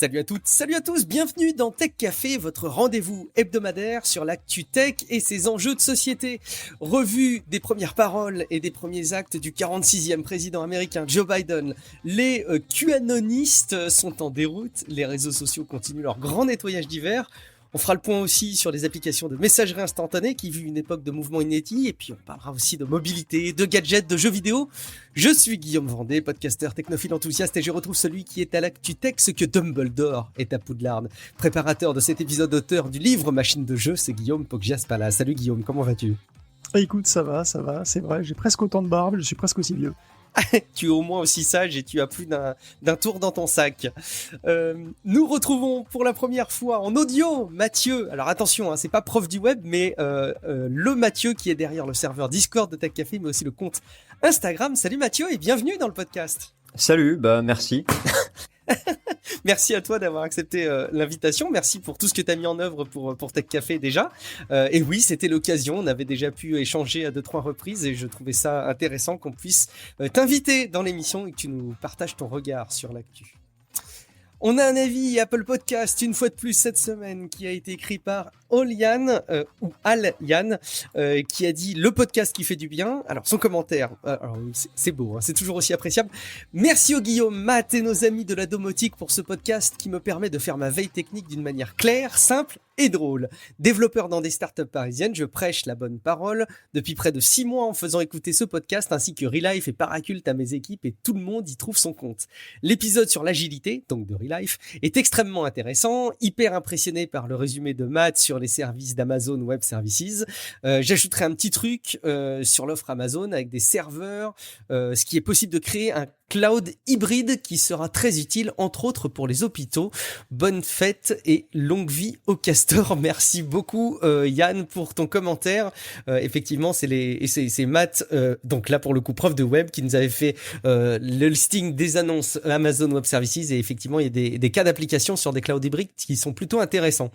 Salut à toutes, salut à tous, bienvenue dans Tech Café, votre rendez-vous hebdomadaire sur l'actu tech et ses enjeux de société. Revue des premières paroles et des premiers actes du 46e président américain Joe Biden. Les QAnonistes sont en déroute, les réseaux sociaux continuent leur grand nettoyage d'hiver. On fera le point aussi sur les applications de messagerie instantanée qui vivent une époque de mouvement inédit. Et puis on parlera aussi de mobilité, de gadgets, de jeux vidéo. Je suis Guillaume Vendée, podcasteur technophile enthousiaste et je retrouve celui qui est à l'actu tech, ce que Dumbledore est à Poudlard. Préparateur de cet épisode, auteur du livre Machine de jeu, c'est Guillaume Poggiaspala. Salut Guillaume, comment vas-tu ? Écoute, ça va, c'est vrai, j'ai presque autant de barbe, je suis presque aussi vieux. Tu es au moins aussi sage et tu as plus d'un tour dans ton sac. Nous retrouvons pour la première fois en audio Mathieu. Alors attention, hein, c'est pas prof du web, mais le Mathieu qui est derrière le serveur Discord de Tech Café, mais aussi le compte Instagram. Salut Mathieu et bienvenue dans le podcast. Salut, merci. Merci à toi d'avoir accepté l'invitation. Merci pour tout ce que tu as mis en œuvre pour Tech Café déjà. Et oui, c'était l'occasion. On avait déjà pu échanger à 2-3 reprises et je trouvais ça intéressant qu'on puisse t'inviter dans l'émission et que tu nous partages ton regard sur l'actu. On a un avis Apple Podcast une fois de plus cette semaine qui a été écrit par Olian ou Al Yann qui a dit le podcast qui fait du bien. Alors son commentaire, alors, c'est beau, hein, c'est toujours aussi appréciable. Merci au Guillaume, Matt et nos amis de la domotique pour ce podcast qui me permet de faire ma veille technique d'une manière claire, simple et drôle. Développeur dans des startups parisiennes, je prêche la bonne parole depuis près de 6 mois en faisant écouter ce podcast ainsi que Relife et Paracult à mes équipes et tout le monde y trouve son compte. L'épisode sur l'agilité, donc de Relife, est extrêmement intéressant, hyper impressionné par le résumé de Matt sur les services d'Amazon Web Services. J'ajouterai un petit truc sur l'offre Amazon avec des serveurs, ce qui est possible de créer un cloud hybride qui sera très utile, entre autres pour les hôpitaux. Bonne fête et longue vie au castor. Merci beaucoup Yann pour ton commentaire. Effectivement, c'est Matt, donc là pour le coup prof de web, qui nous avait fait le listing des annonces Amazon Web Services et effectivement il y a des cas d'application sur des clouds hybrides qui sont plutôt intéressants.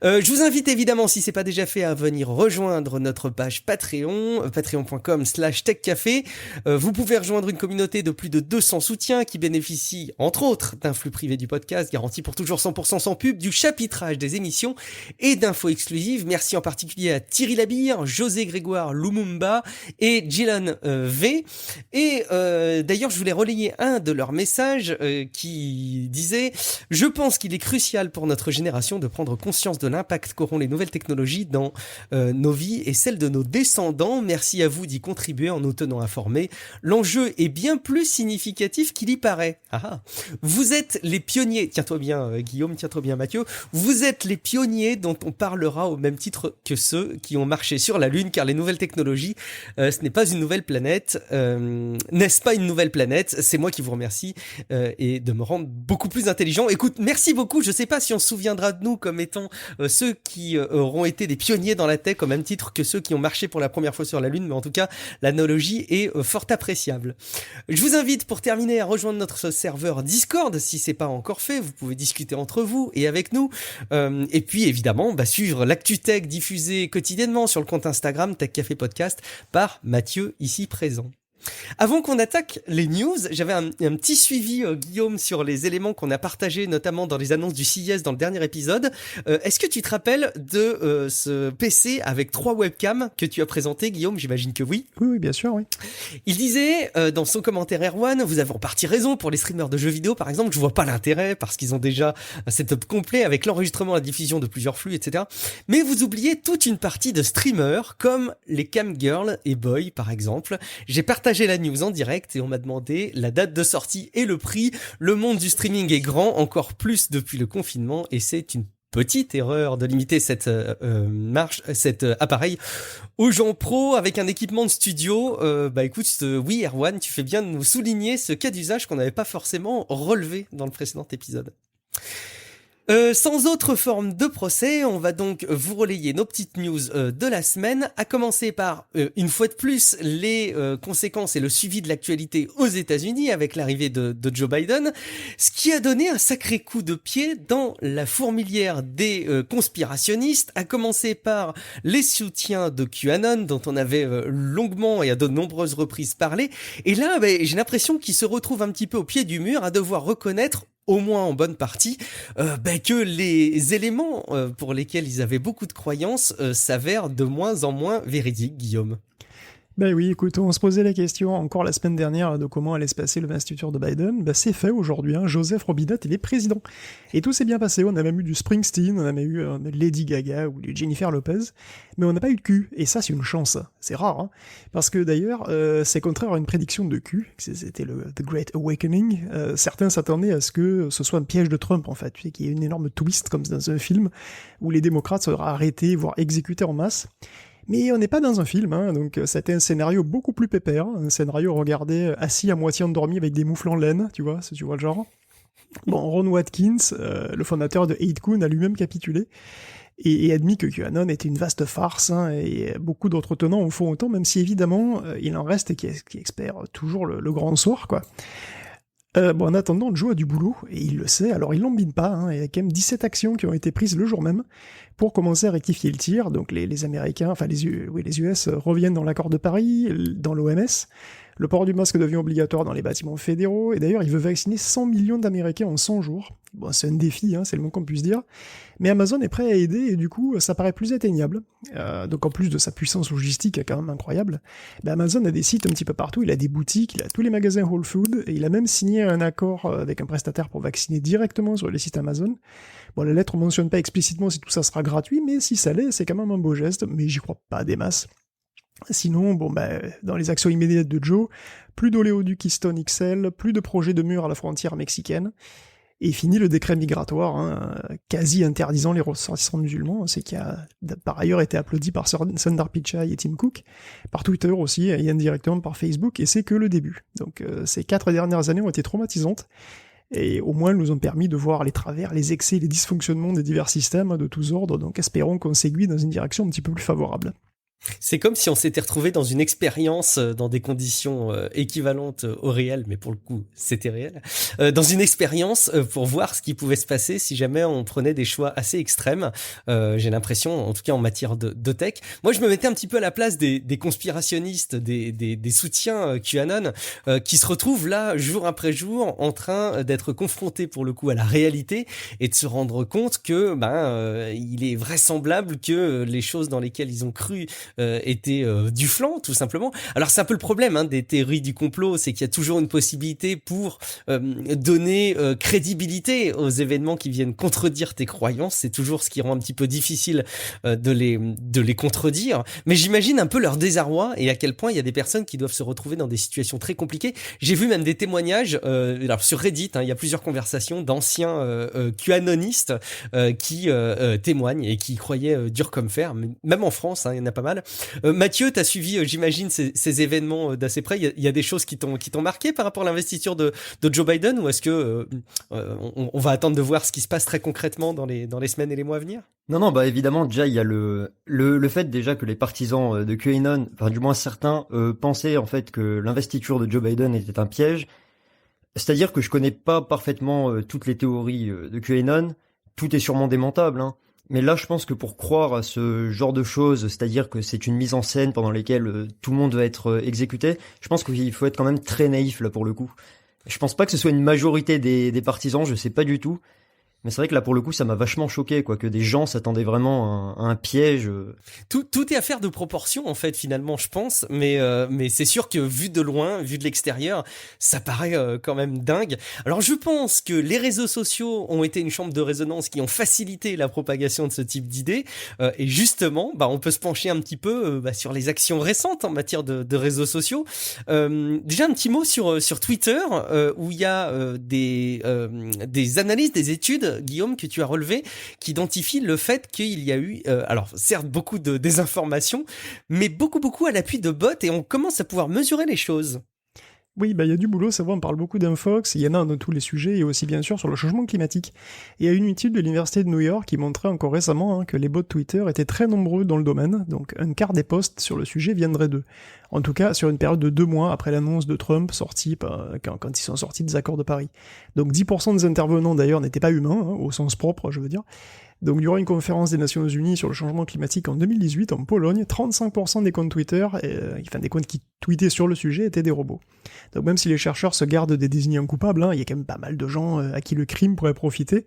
Je vous invite évidemment, si c'est pas déjà fait, à venir rejoindre notre page Patreon, patreon.com/techcafé. Vous pouvez rejoindre une communauté de plus de 200 soutiens qui bénéficient, entre autres, d'un flux privé du podcast, garanti pour toujours 100% sans pub, du chapitrage des émissions et d'infos exclusives. Merci en particulier à Thierry Labire, José Grégoire Lumumba et Gillan V. Et d'ailleurs, je voulais relayer un de leurs messages qui disait « Je pense qu'il est crucial pour notre génération de prendre conscience de l'impact qu'auront les nouvelles technologies dans nos vies et celles de nos descendants. Merci à vous d'y contribuer en nous tenant informés. L'enjeu est bien plus significatif qu'il y paraît. Ah, vous êtes les pionniers, tiens-toi bien Guillaume, tiens-toi bien Mathieu, vous êtes les pionniers dont on parlera au même titre que ceux qui ont marché sur la Lune, car les nouvelles technologies, ce n'est pas une nouvelle planète, n'est-ce pas une nouvelle planète? C'est moi qui vous remercie et de me rendre beaucoup plus intelligent. Écoute, merci beaucoup, je sais pas si on se souviendra de nous comme étant ceux qui auront été des pionniers dans la tech au même titre que ceux qui ont marché pour la première fois sur la Lune, mais en tout cas, l'analogie est fort appréciable. Je vous invite pour terminer à rejoindre notre serveur Discord si c'est pas encore fait. Vous pouvez discuter entre vous et avec nous. Et puis évidemment, suivre l'actu tech diffusée quotidiennement sur le compte Instagram Tech Café Podcast par Mathieu ici présent. Avant qu'on attaque les news, j'avais un petit suivi, Guillaume, sur les éléments qu'on a partagés, notamment dans les annonces du CES dans le dernier épisode. Est-ce que tu te rappelles de ce PC avec 3 webcams que tu as présenté, Guillaume? J'imagine que oui. Oui, bien sûr, oui. Il disait, dans son commentaire Erwan, vous avez en partie raison, pour les streamers de jeux vidéo, par exemple, je vois pas l'intérêt, parce qu'ils ont déjà un setup complet avec l'enregistrement, la diffusion de plusieurs flux, etc. Mais vous oubliez toute une partie de streamers, comme les cam girls et boys, par exemple. J'ai partagé la news en direct et on m'a demandé la date de sortie et le prix. Le monde du streaming est grand, encore plus depuis le confinement, et c'est une petite erreur de limiter cet appareil aux gens pros avec un équipement de studio. Écoute, oui Erwan, tu fais bien de nous souligner ce cas d'usage qu'on n'avait pas forcément relevé dans le précédent épisode. Sans autre forme de procès, on va donc vous relayer nos petites news de la semaine, à commencer par, une fois de plus, les conséquences et le suivi de l'actualité aux États-Unis avec l'arrivée de Joe Biden, ce qui a donné un sacré coup de pied dans la fourmilière des conspirationnistes, à commencer par les soutiens de QAnon, dont on avait longuement et à de nombreuses reprises parlé, et là, j'ai l'impression qu'ils se retrouvent un petit peu au pied du mur à devoir reconnaître au moins en bonne partie, que les éléments pour lesquels ils avaient beaucoup de croyances s'avèrent de moins en moins véridiques, Guillaume. Ben oui, écoute, on se posait la question encore la semaine dernière de comment allait se passer l'investiture de Biden. Ben c'est fait aujourd'hui, hein. Joseph Robinette, il est président. Et tout s'est bien passé, on a même eu du Springsteen, on a même eu Lady Gaga ou du Jennifer Lopez, mais on n'a pas eu de cul, et ça c'est une chance, c'est rare, hein. Parce que d'ailleurs, c'est contraire à une prédiction de cul, c'était le The Great Awakening, certains s'attendaient à ce que ce soit un piège de Trump en fait, tu sais, qu'il y ait une énorme twist comme dans un film, où les démocrates seraient arrêtés, voire exécutés en masse. Mais on n'est pas dans un film, hein, donc c'était un scénario beaucoup plus pépère, un scénario regardé assis à moitié endormi avec des moufles en laine, tu vois le genre. Bon, Ron Watkins, le fondateur de 8kun, a lui-même capitulé et admis que QAnon était une vaste farce, hein, et beaucoup d'autres tenants en font autant, même si évidemment il en reste qui espèrent toujours le grand soir, quoi. En attendant, Joe a du boulot, et il le sait, alors il l'embine pas, hein, il y a quand même 17 actions qui ont été prises le jour même pour commencer à rectifier le tir, donc les Américains, enfin les US reviennent dans l'accord de Paris, dans l'OMS, le port du masque devient obligatoire dans les bâtiments fédéraux, et d'ailleurs il veut vacciner 100 millions d'Américains en 100 jours. Bon, c'est un défi, hein, c'est le moins qu'on puisse dire, mais Amazon est prêt à aider, et du coup ça paraît plus atteignable. Donc en plus de sa puissance logistique quand même incroyable, Amazon a des sites un petit peu partout, il a des boutiques, il a tous les magasins Whole Foods, et il a même signé un accord avec un prestataire pour vacciner directement sur les sites Amazon. Bon, la lettre mentionne pas explicitement si tout ça sera gratuit, mais si ça l'est, c'est quand même un beau geste, mais j'y crois pas des masses. Sinon, dans les actions immédiates de Joe, plus d'oléoduc Keystone XL, plus de projets de mur à la frontière mexicaine, et fini le décret migratoire, hein, quasi interdisant les ressortissants musulmans, c'est qui a par ailleurs été applaudi par Sundar Pichai et Tim Cook, par Twitter aussi, et indirectement par Facebook, et c'est que le début. Donc ces 4 dernières années ont été traumatisantes, et au moins elles nous ont permis de voir les travers, les excès, les dysfonctionnements des divers systèmes de tous ordres, donc espérons qu'on s'aiguille dans une direction un petit peu plus favorable. C'est comme si on s'était retrouvé dans une expérience dans des conditions équivalentes au réel, mais pour le coup, c'était réel. Dans une expérience pour voir ce qui pouvait se passer si jamais on prenait des choix assez extrêmes. J'ai l'impression, en tout cas en matière de tech. Moi, je me mettais un petit peu à la place des conspirationnistes, des soutiens QAnon, qui se retrouvent là, jour après jour, en train d'être confrontés pour le coup à la réalité et de se rendre compte que il est vraisemblable que les choses dans lesquelles ils ont cru était du flanc, tout simplement. Alors c'est un peu le problème des théories du complot, c'est qu'il y a toujours une possibilité pour donner crédibilité aux événements qui viennent contredire tes croyances. C'est toujours ce qui rend un petit peu difficile de les contredire. Mais j'imagine un peu leur désarroi et à quel point il y a des personnes qui doivent se retrouver dans des situations très compliquées. J'ai vu même des témoignages, alors sur Reddit, il y a plusieurs conversations d'anciens QAnonistes qui témoignent et qui croyaient dur comme fer. Même en France, il y en a pas mal. Mathieu, t'as suivi, j'imagine, ces événements d'assez près. Il y a des choses qui t'ont marqué par rapport à l'investiture de Joe Biden, ou est-ce que on va attendre de voir ce qui se passe très concrètement dans les semaines et les mois à venir? Non, évidemment, déjà, il y a le fait déjà que les partisans de QAnon, enfin, du moins certains, pensaient, en fait, que l'investiture de Joe Biden était un piège. C'est-à-dire que je connais pas parfaitement toutes les théories de QAnon. Tout est sûrement démentable, hein. Mais là, je pense que pour croire à ce genre de choses, c'est-à-dire que c'est une mise en scène pendant laquelle tout le monde va être exécuté, je pense qu'il faut être quand même très naïf, là, pour le coup. Je pense pas que ce soit une majorité des partisans, je sais pas du tout. Mais c'est vrai que là, pour le coup, ça m'a vachement choqué, quoi, que des gens s'attendaient vraiment à un piège. Tout est affaire de proportion, en fait, finalement, je pense. Mais c'est sûr que vu de loin, vu de l'extérieur, ça paraît quand même dingue. Alors, je pense que les réseaux sociaux ont été une chambre de résonance qui ont facilité la propagation de ce type d'idées. Et justement, on peut se pencher un petit peu sur les actions récentes en matière de réseaux sociaux. Déjà, un petit mot sur Twitter, où il y a des analyses, des études, Guillaume, que tu as relevé, qui identifie le fait qu'il y a eu, alors certes beaucoup de désinformation, mais beaucoup à l'appui de bots, et on commence à pouvoir mesurer les choses. Oui, il y a du boulot, c'est vrai, on parle beaucoup d'infox, il y en a dans tous les sujets, et aussi bien sûr sur le changement climatique. Il y a une étude de l'université de New York qui montrait encore récemment que les bots Twitter étaient très nombreux dans le domaine, donc un quart des posts sur le sujet viendraient d'eux. En tout cas, sur une période de 2 mois après l'annonce de Trump sortie quand ils sont sortis des accords de Paris. Donc 10% des intervenants d'ailleurs n'étaient pas humains, au sens propre, je veux dire. Donc, durant une conférence des Nations Unies sur le changement climatique en 2018 en Pologne, 35% des comptes Twitter, des comptes qui tweetaient sur le sujet, étaient des robots. Donc, même si les chercheurs se gardent des désignants coupables, il y a quand même pas mal de gens à qui le crime pourrait profiter.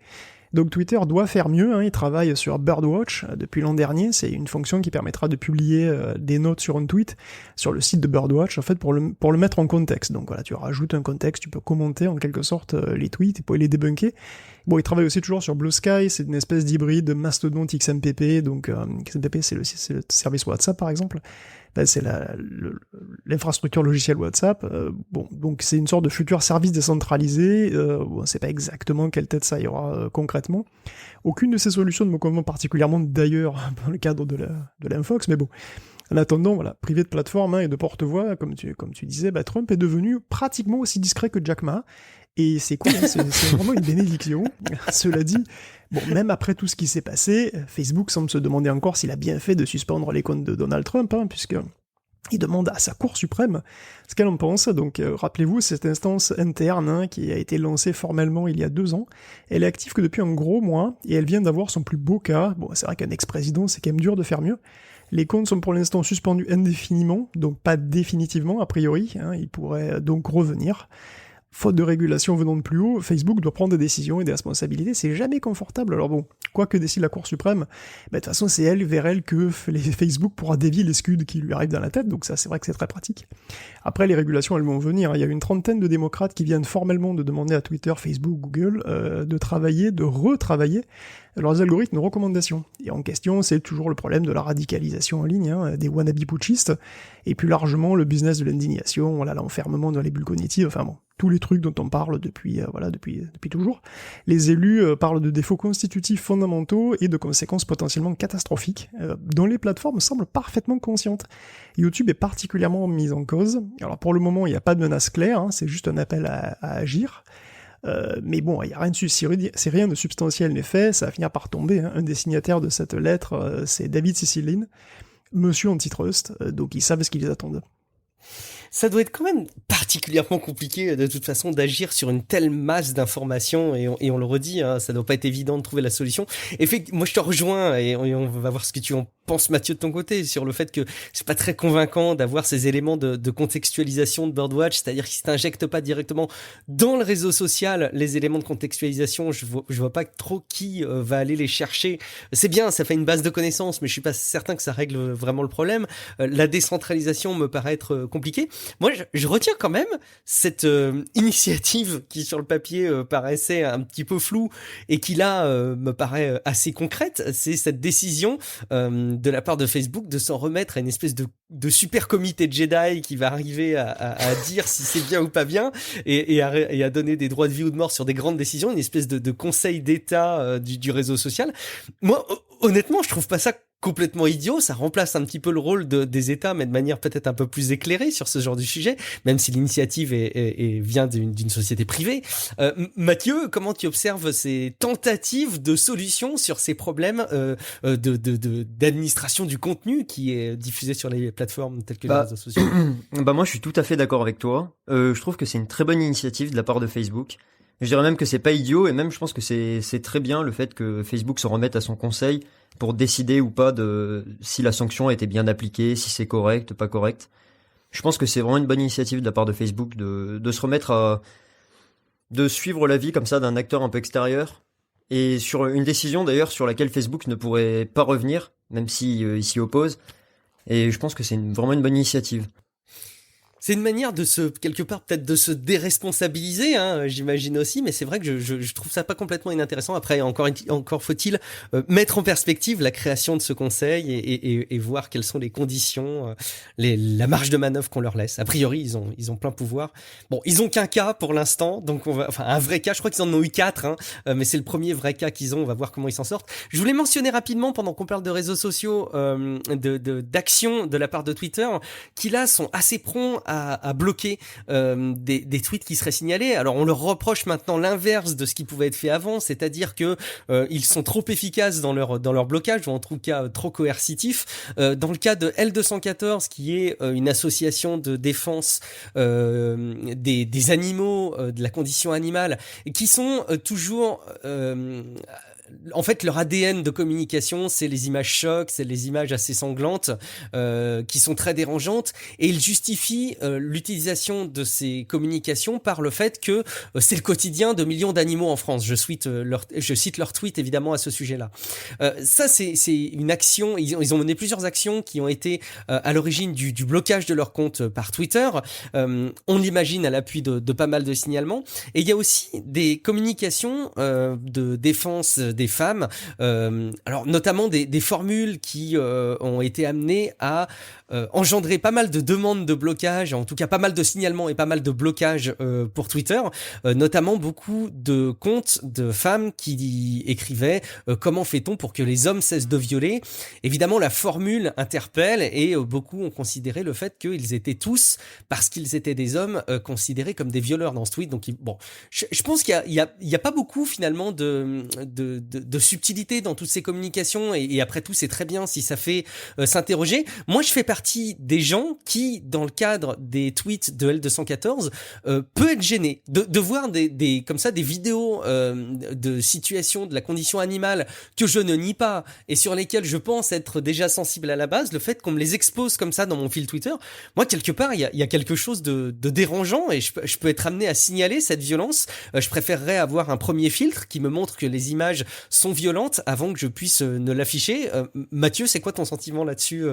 Donc Twitter doit faire mieux, il travaille sur Birdwatch depuis l'an dernier, c'est une fonction qui permettra de publier des notes sur un tweet sur le site de Birdwatch, en fait pour le mettre en contexte. Donc voilà, tu rajoutes un contexte, tu peux commenter en quelque sorte les tweets et pour les débunker. Bon, il travaille aussi toujours sur Blue Sky, c'est une espèce d'hybride mastodonte XMPP, donc XMPP c'est le service WhatsApp par exemple. Ben, c'est l'infrastructure logicielle WhatsApp. Donc c'est une sorte de futur service décentralisé. On ne sait pas exactement quelle tête ça y aura concrètement. Aucune de ces solutions ne me convainc particulièrement d'ailleurs dans le cadre de l'Infox, mais bon. En attendant, voilà, privé de plateforme et de porte-voix, comme tu disais, Trump est devenu pratiquement aussi discret que Jack Ma. Et c'est cool, c'est vraiment une bénédiction. Cela dit, bon, même après tout ce qui s'est passé, Facebook semble se demander encore s'il a bien fait de suspendre les comptes de Donald Trump, puisque il demande à sa Cour suprême ce qu'elle en pense. Donc rappelez-vous, cette instance interne qui a été lancée formellement il y a 2 ans, elle est active que depuis un gros mois, et elle vient d'avoir son plus beau cas. Bon, c'est vrai qu'un ex-président, c'est quand même dur de faire mieux. Les comptes sont pour l'instant suspendus indéfiniment, donc pas définitivement a priori, ils pourraient donc revenir. Faute de régulation venant de plus haut, Facebook doit prendre des décisions et des responsabilités, c'est jamais confortable. Alors bon, quoi que décide la Cour suprême, de toute façon c'est vers elle que Facebook pourra dévier les scuds qui lui arrivent dans la tête, donc ça c'est vrai que c'est très pratique. Après les régulations elles vont venir, il y a une trentaine de démocrates qui viennent formellement de demander à Twitter, Facebook, Google de retravailler leurs algorithmes de recommandation. Et en question, c'est toujours le problème de la radicalisation en ligne, des wannabe putschistes, et plus largement le business de l'indignation, l'enfermement dans les bulles cognitives, enfin bon, tous les trucs dont on parle depuis toujours. Les élus parlent de défauts constitutifs fondamentaux et de conséquences potentiellement catastrophiques, dont les plateformes semblent parfaitement conscientes. YouTube est particulièrement mise en cause. Alors pour le moment, il n'y a pas de menace claire, c'est juste un appel à agir. Mais bon, il y a rien si rien de substantiel n'est fait, ça va finir par tomber. Un des signataires de cette lettre, c'est David Cicilline, monsieur antitrust, donc ils savent ce qu'ils attendent. Ça doit être quand même particulièrement compliqué de toute façon d'agir sur une telle masse d'informations et on le redit, ça doit pas être évident de trouver la solution. Moi je te rejoins et on va voir ce que tu en penses, Mathieu, de ton côté, sur le fait que c'est pas très convaincant d'avoir ces éléments de contextualisation de Birdwatch, c'est-à-dire qu'ils t'injectent pas directement dans le réseau social les éléments de contextualisation. Je vois pas trop qui va aller les chercher. C'est bien, ça fait une base de connaissances, mais je suis pas certain que ça règle vraiment le problème. La décentralisation me paraît être compliquée. Moi, je retiens quand même cette initiative qui, sur le papier, paraissait un petit peu floue et qui, là, me paraît assez concrète. C'est cette décision de la part de Facebook de s'en remettre à une espèce de super comité de Jedi qui va arriver à dire si c'est bien ou pas bien et à donner des droits de vie ou de mort sur des grandes décisions, une espèce de conseil d'État du réseau social. Moi, honnêtement, je trouve pas ça complètement idiot, ça remplace un petit peu le rôle des États, mais de manière peut-être un peu plus éclairée sur ce genre de sujet, même si l'initiative vient d'une société privée. Mathieu, comment tu observes ces tentatives de solutions sur ces problèmes d'administration du contenu qui est diffusé sur les plateformes telles que les réseaux sociaux? Moi, je suis tout à fait d'accord avec toi. Je trouve que c'est une très bonne initiative de la part de Facebook. Je dirais même que c'est pas idiot, et même je pense que c'est très bien le fait que Facebook se remette à son conseil pour décider ou pas de si la sanction a été bien appliquée, si c'est correct, pas correct. Je pense que c'est vraiment une bonne initiative de la part de Facebook de se remettre de suivre l'avis comme ça d'un acteur un peu extérieur, et sur une décision d'ailleurs sur laquelle Facebook ne pourrait pas revenir, même si il s'y oppose. Et je pense que c'est vraiment une bonne initiative. C'est une manière quelque part peut-être de se déresponsabiliser, j'imagine aussi, mais c'est vrai que je trouve ça pas complètement inintéressant. Après, encore faut-il mettre en perspective la création de ce conseil et voir quelles sont les conditions, la marge de manœuvre qu'on leur laisse. A priori, ils ont plein pouvoir. Bon, ils ont qu'un cas pour l'instant, donc un vrai cas. Je crois qu'ils en ont eu 4, mais c'est le premier vrai cas qu'ils ont. On va voir comment ils s'en sortent. Je voulais mentionner rapidement, pendant qu'on parle de réseaux sociaux, d'actions de la part de Twitter, qui là sont assez prompts à bloquer des tweets qui seraient signalés. Alors on leur reproche maintenant l'inverse de ce qui pouvait être fait avant, c'est-à-dire que ils sont trop efficaces dans leur blocage, ou en tout cas trop coercitifs. Dans le cas de L214, qui est une association de défense des animaux, de la condition animale, qui sont toujours en fait, leur ADN de communication, c'est les images chocs, c'est les images assez sanglantes, qui sont très dérangeantes, et ils justifient l'utilisation de ces communications par le fait que c'est le quotidien de millions d'animaux en France. Je cite leur tweet évidemment à ce sujet-là. Ça, c'est une action. Ils ont mené plusieurs actions qui ont été à l'origine du blocage de leur compte par Twitter. On l'imagine à l'appui de pas mal de signalements. Et il y a aussi des communications de défense des femmes, alors notamment des formules qui ont été amenées à engendrer pas mal de demandes de blocage, en tout cas pas mal de signalements et pas mal de blocages pour Twitter, notamment beaucoup de comptes de femmes qui écrivaient comment fait-on pour que les hommes cessent de violer. Évidemment, la formule interpelle et beaucoup ont considéré le fait qu'ils étaient tous, parce qu'ils étaient des hommes, considérés comme des violeurs dans ce tweet. Donc bon, je pense qu'il y a pas beaucoup finalement de subtilité dans toutes ces communications, et après tout c'est très bien si ça fait s'interroger. Moi je fais partie des gens qui, dans le cadre des tweets de L214, peut être gêné de voir des comme ça des vidéos de situations de la condition animale que je ne nie pas et sur lesquelles je pense être déjà sensible à la base. Le fait qu'on me les expose comme ça dans mon fil Twitter, moi quelque part il y a quelque chose de dérangeant, et je peux être amené à signaler cette violence. Je préférerais avoir un premier filtre qui me montre que les images sont violentes avant que je puisse ne l'afficher. Mathieu, c'est quoi ton sentiment là-dessus,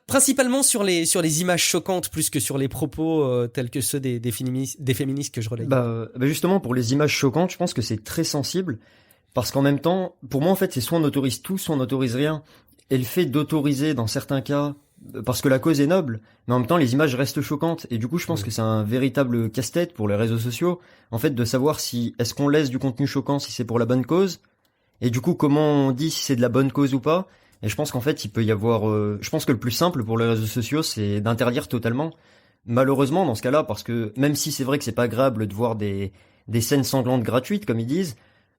principalement sur les images choquantes plus que sur les propos tels que ceux des féministes que je relaye? Bah justement, pour les images choquantes, je pense que c'est très sensible, parce qu'en même temps, pour moi en fait, c'est soit on autorise tout, soit on n'autorise rien. Et le fait d'autoriser dans certains cas, parce que la cause est noble, mais en même temps les images restent choquantes, et du coup je pense que c'est un véritable casse-tête pour les réseaux sociaux, en fait, de savoir si est-ce qu'on laisse du contenu choquant si c'est pour la bonne cause, et du coup comment on dit si c'est de la bonne cause ou pas. Et je pense qu'en fait il peut y avoir, je pense que le plus simple pour les réseaux sociaux c'est d'interdire totalement, malheureusement dans ce cas-là, parce que même si c'est vrai que c'est pas agréable de voir des scènes sanglantes gratuites comme ils disent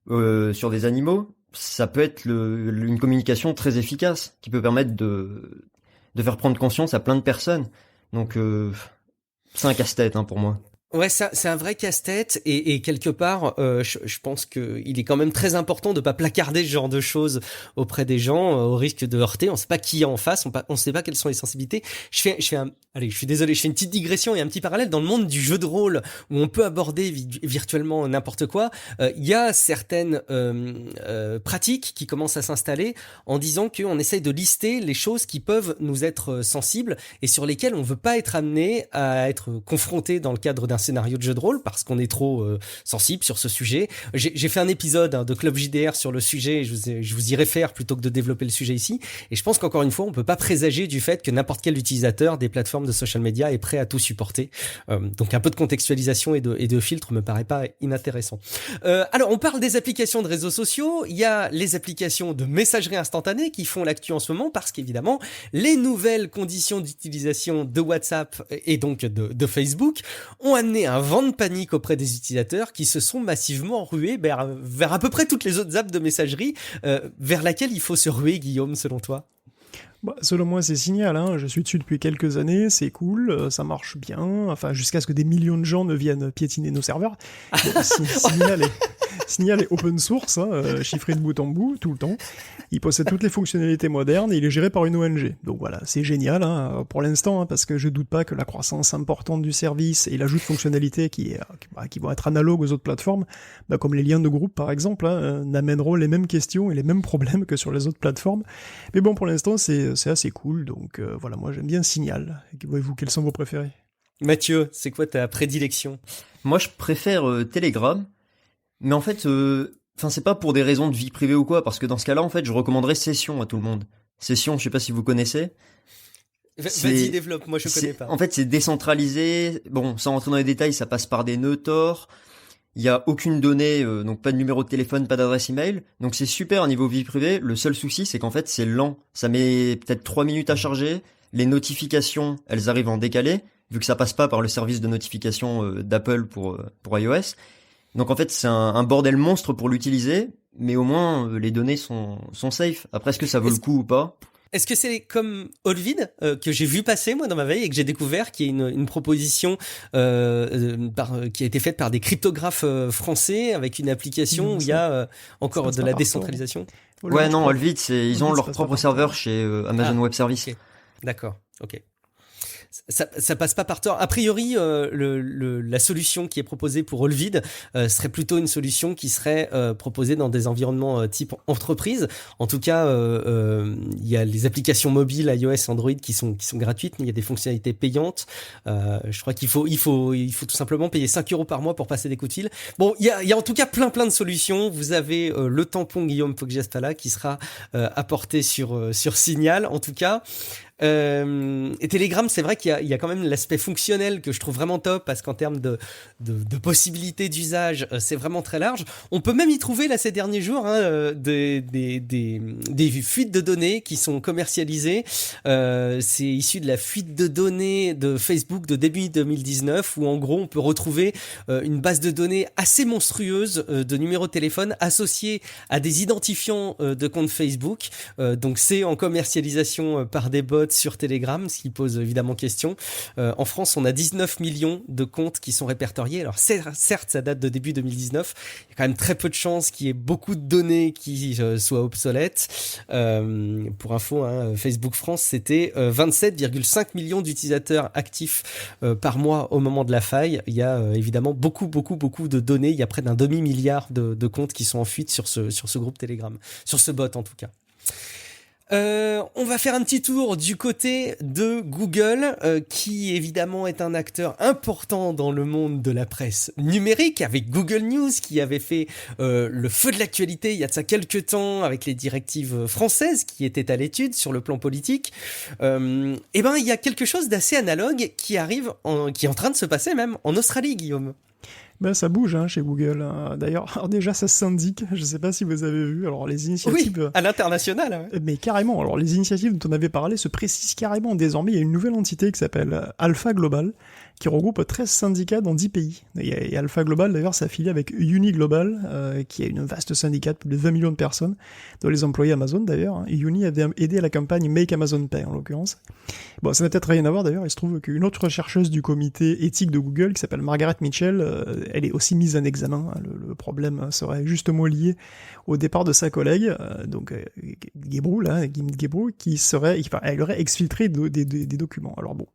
sur des animaux, ça peut être une communication très efficace qui peut permettre de faire prendre conscience à plein de personnes. Donc c'est un casse-tête pour moi. Ouais, ça, c'est un vrai casse-tête, et quelque part, je pense que il est quand même très important de pas placarder ce genre de choses auprès des gens, au risque de heurter. On sait pas qui est en face, on sait pas quelles sont les sensibilités. Allez, je suis désolé, je fais une petite digression et un petit parallèle dans le monde du jeu de rôle où on peut aborder virtuellement n'importe quoi. Il y a certaines pratiques qui commencent à s'installer en disant qu'on essaye de lister les choses qui peuvent nous être sensibles et sur lesquelles on veut pas être amené à être confronté dans le cadre d'un scénario de jeu de rôle parce qu'on est trop sensible sur ce sujet. J'ai fait un épisode de Club JDR sur le sujet, et je vous y réfère plutôt que de développer le sujet ici, et je pense qu'encore une fois on peut pas présager du fait que n'importe quel utilisateur des plateformes de social media est prêt à tout supporter. Donc un peu de contextualisation et de filtre me paraît pas inintéressant. Alors on parle des applications de réseaux sociaux, il y a les applications de messagerie instantanée qui font l'actu en ce moment parce qu'évidemment les nouvelles conditions d'utilisation de WhatsApp et donc de Facebook ont amené un vent de panique auprès des utilisateurs qui se sont massivement rués vers à peu près toutes les autres apps de messagerie, vers laquelle il faut se ruer, Guillaume, selon toi? Bah, selon moi, c'est Signal, hein. Je suis dessus depuis quelques années, c'est cool, ça marche bien, enfin, jusqu'à ce que des millions de gens ne viennent piétiner nos serveurs. Signal est open source, chiffré de bout en bout, tout le temps. Il possède toutes les fonctionnalités modernes et il est géré par une ONG. Donc voilà, c'est génial pour l'instant, parce que je doute pas que la croissance importante du service et l'ajout de fonctionnalités qui vont être analogues aux autres plateformes, comme les liens de groupe par exemple, n'amèneront les mêmes questions et les mêmes problèmes que sur les autres plateformes. Mais bon, pour l'instant, c'est assez cool, donc voilà, moi j'aime bien Signal. Vous, quels sont vos préférés? Mathieu, c'est quoi ta prédilection? Moi je préfère Telegram, mais en fait, c'est pas pour des raisons de vie privée ou quoi, parce que dans ce cas-là, en fait, je recommanderais Session à tout le monde. Session, je sais pas si vous connaissez. Vas-y, développe, moi je connais pas. En fait, c'est décentralisé. Bon, sans rentrer dans les détails, ça passe par des nœuds Tor. Il y a aucune donnée, donc pas de numéro de téléphone, pas d'adresse email. Donc c'est super au niveau vie privée. Le seul souci, c'est qu'en fait, c'est lent. Ça met peut-être 3 minutes à charger. Les notifications, elles arrivent en décalé, vu que ça passe pas par le service de notification d'Apple pour iOS. Donc en fait, c'est un bordel monstre pour l'utiliser, mais au moins les données sont safe. Après, est-ce que ça vaut le coup ou pas? Est-ce que c'est comme Olvid que j'ai vu passer moi dans ma veille et que j'ai découvert, qui est une proposition qui a été faite par des cryptographes français avec une application où il y a encore de la décentralisation. Ouais, non, Olvid, ils ont leur propre serveur chez Amazon Web Services. Okay. D'accord, ok. Ça passe pas par tort. A priori, la solution qui est proposée pour Olvid serait plutôt une solution qui serait proposée dans des environnements type entreprise. En tout cas, il y a les applications mobiles iOS, Android qui sont gratuites, mais il y a des fonctionnalités payantes. Je crois qu'il faut tout simplement payer 5 € par mois pour passer des coups de fil. Bon, il y a en tout cas plein de solutions. Vous avez le tampon Guillaume Poggiastala qui sera apporté sur Signal, en tout cas. Et Telegram, c'est vrai qu'il y a quand même l'aspect fonctionnel que je trouve vraiment top, parce qu'en termes de possibilités d'usage, c'est vraiment très large. On peut même y trouver là ces derniers jours des fuites de données qui sont commercialisées. C'est issu de la fuite de données de Facebook de début 2019, où en gros on peut retrouver une base de données assez monstrueuse de numéros de téléphone associés à des identifiants de comptes Facebook. Donc c'est en commercialisation par des bots sur Telegram, ce qui pose évidemment question. En France, on a 19 millions de comptes qui sont répertoriés. Alors certes, ça date de début 2019. Il y a quand même très peu de chances qu'il y ait beaucoup de données qui soient obsolètes. Pour info, Facebook France, c'était 27,5 millions d'utilisateurs actifs par mois au moment de la faille. Il y a évidemment beaucoup de données. Il y a près d'un demi-milliard de comptes qui sont en fuite sur ce groupe Telegram, sur ce bot en tout cas. On va faire un petit tour du côté de Google, qui évidemment est un acteur important dans le monde de la presse numérique, avec Google News qui avait fait le feu de l'actualité il y a de ça quelques temps avec les directives françaises qui étaient à l'étude sur le plan politique. Et ben il y a quelque chose d'assez analogue qui arrive, qui est en train de se passer même en Australie, Guillaume. Ben, ça bouge chez Google. D'ailleurs, alors déjà, ça se syndique. Je ne sais pas si vous avez vu. Alors, les initiatives... Oui, à l'international. Ouais. Mais carrément. Alors, les initiatives dont on avait parlé se précisent carrément. Désormais, il y a une nouvelle entité qui s'appelle Alpha Global, qui regroupe 13 syndicats dans 10 pays. Et Alpha Global, d'ailleurs, s'affilie avec Uni Global, qui est une vaste syndicat de plus de 20 millions de personnes, dont les employés Amazon, d'ailleurs. Et Uni a aidé à la campagne Make Amazon Pay, en l'occurrence. Bon, ça n'a peut-être rien à voir, d'ailleurs. Il se trouve qu'une autre chercheuse du comité éthique de Google, qui s'appelle Margaret Mitchell, elle est aussi mise en examen. Le problème serait justement lié au départ de sa collègue, Gebru, Kim Gebru, elle aurait exfiltré des documents. Alors bon,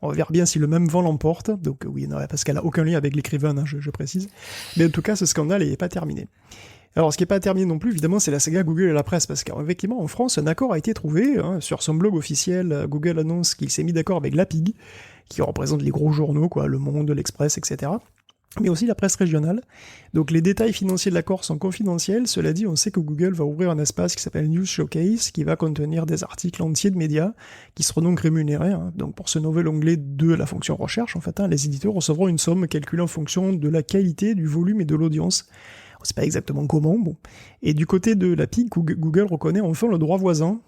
on verra bien si le même vent l'emporte. Donc oui, non, parce qu'elle a aucun lien avec l'écrivain, je précise. Mais en tout cas, ce scandale n'est pas terminé. Alors, ce qui n'est pas terminé non plus, évidemment, c'est la saga Google et la presse, parce qu'effectivement, en France, un accord a été trouvé. Sur son blog officiel, Google annonce qu'il s'est mis d'accord avec l'APIG, qui représente les gros journaux, Le Monde, l'Express, etc., mais aussi la presse régionale. Donc les détails financiers de l'accord sont confidentiels. Cela dit, on sait que Google va ouvrir un espace qui s'appelle News Showcase, qui va contenir des articles entiers de médias, qui seront donc rémunérés. Donc pour ce nouvel onglet de la fonction recherche, en fait, les éditeurs recevront une somme calculée en fonction de la qualité, du volume et de l'audience. On ne sait pas exactement comment. Bon. Et du côté de la PIG, Google reconnaît enfin le droit voisin.